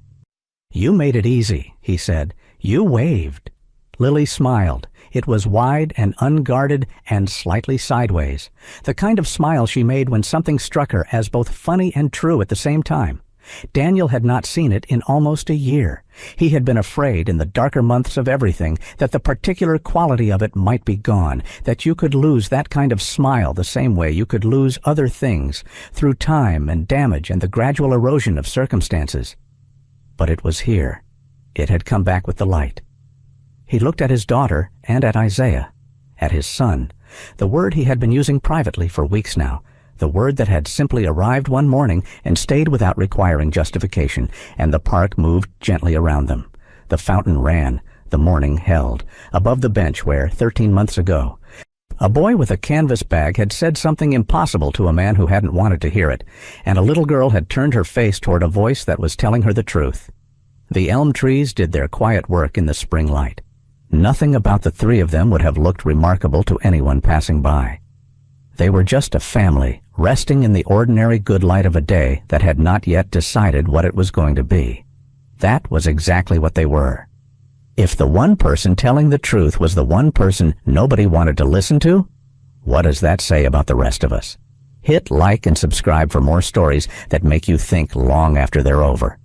"You made it easy," he said. "You waved." Lily smiled. It was wide and unguarded and slightly sideways, the kind of smile she made when something struck her as both funny and true at the same time. Daniel had not seen it in almost a year. He had been afraid in the darker months of everything that the particular quality of it might be gone, that you could lose that kind of smile the same way you could lose other things, through time and damage and the gradual erosion of circumstances. But it was here. It had come back with the light. He looked at his daughter and at Isaiah, at his son, the word he had been using privately for weeks now, the word that had simply arrived one morning and stayed without requiring justification, and the park moved gently around them. The fountain ran, the morning held, above the bench where, 13 months ago, a boy with a canvas bag had said something impossible to a man who hadn't wanted to hear it, and a little girl had turned her face toward a voice that was telling her the truth. The elm trees did their quiet work in the spring light. Nothing about the three of them would have looked remarkable to anyone passing by. They were just a family, resting in the ordinary good light of a day that had not yet decided what it was going to be. That was exactly what they were. If the one person telling the truth was the one person nobody wanted to listen to, what does that say about the rest of us? Hit like and subscribe for more stories that make you think long after they're over.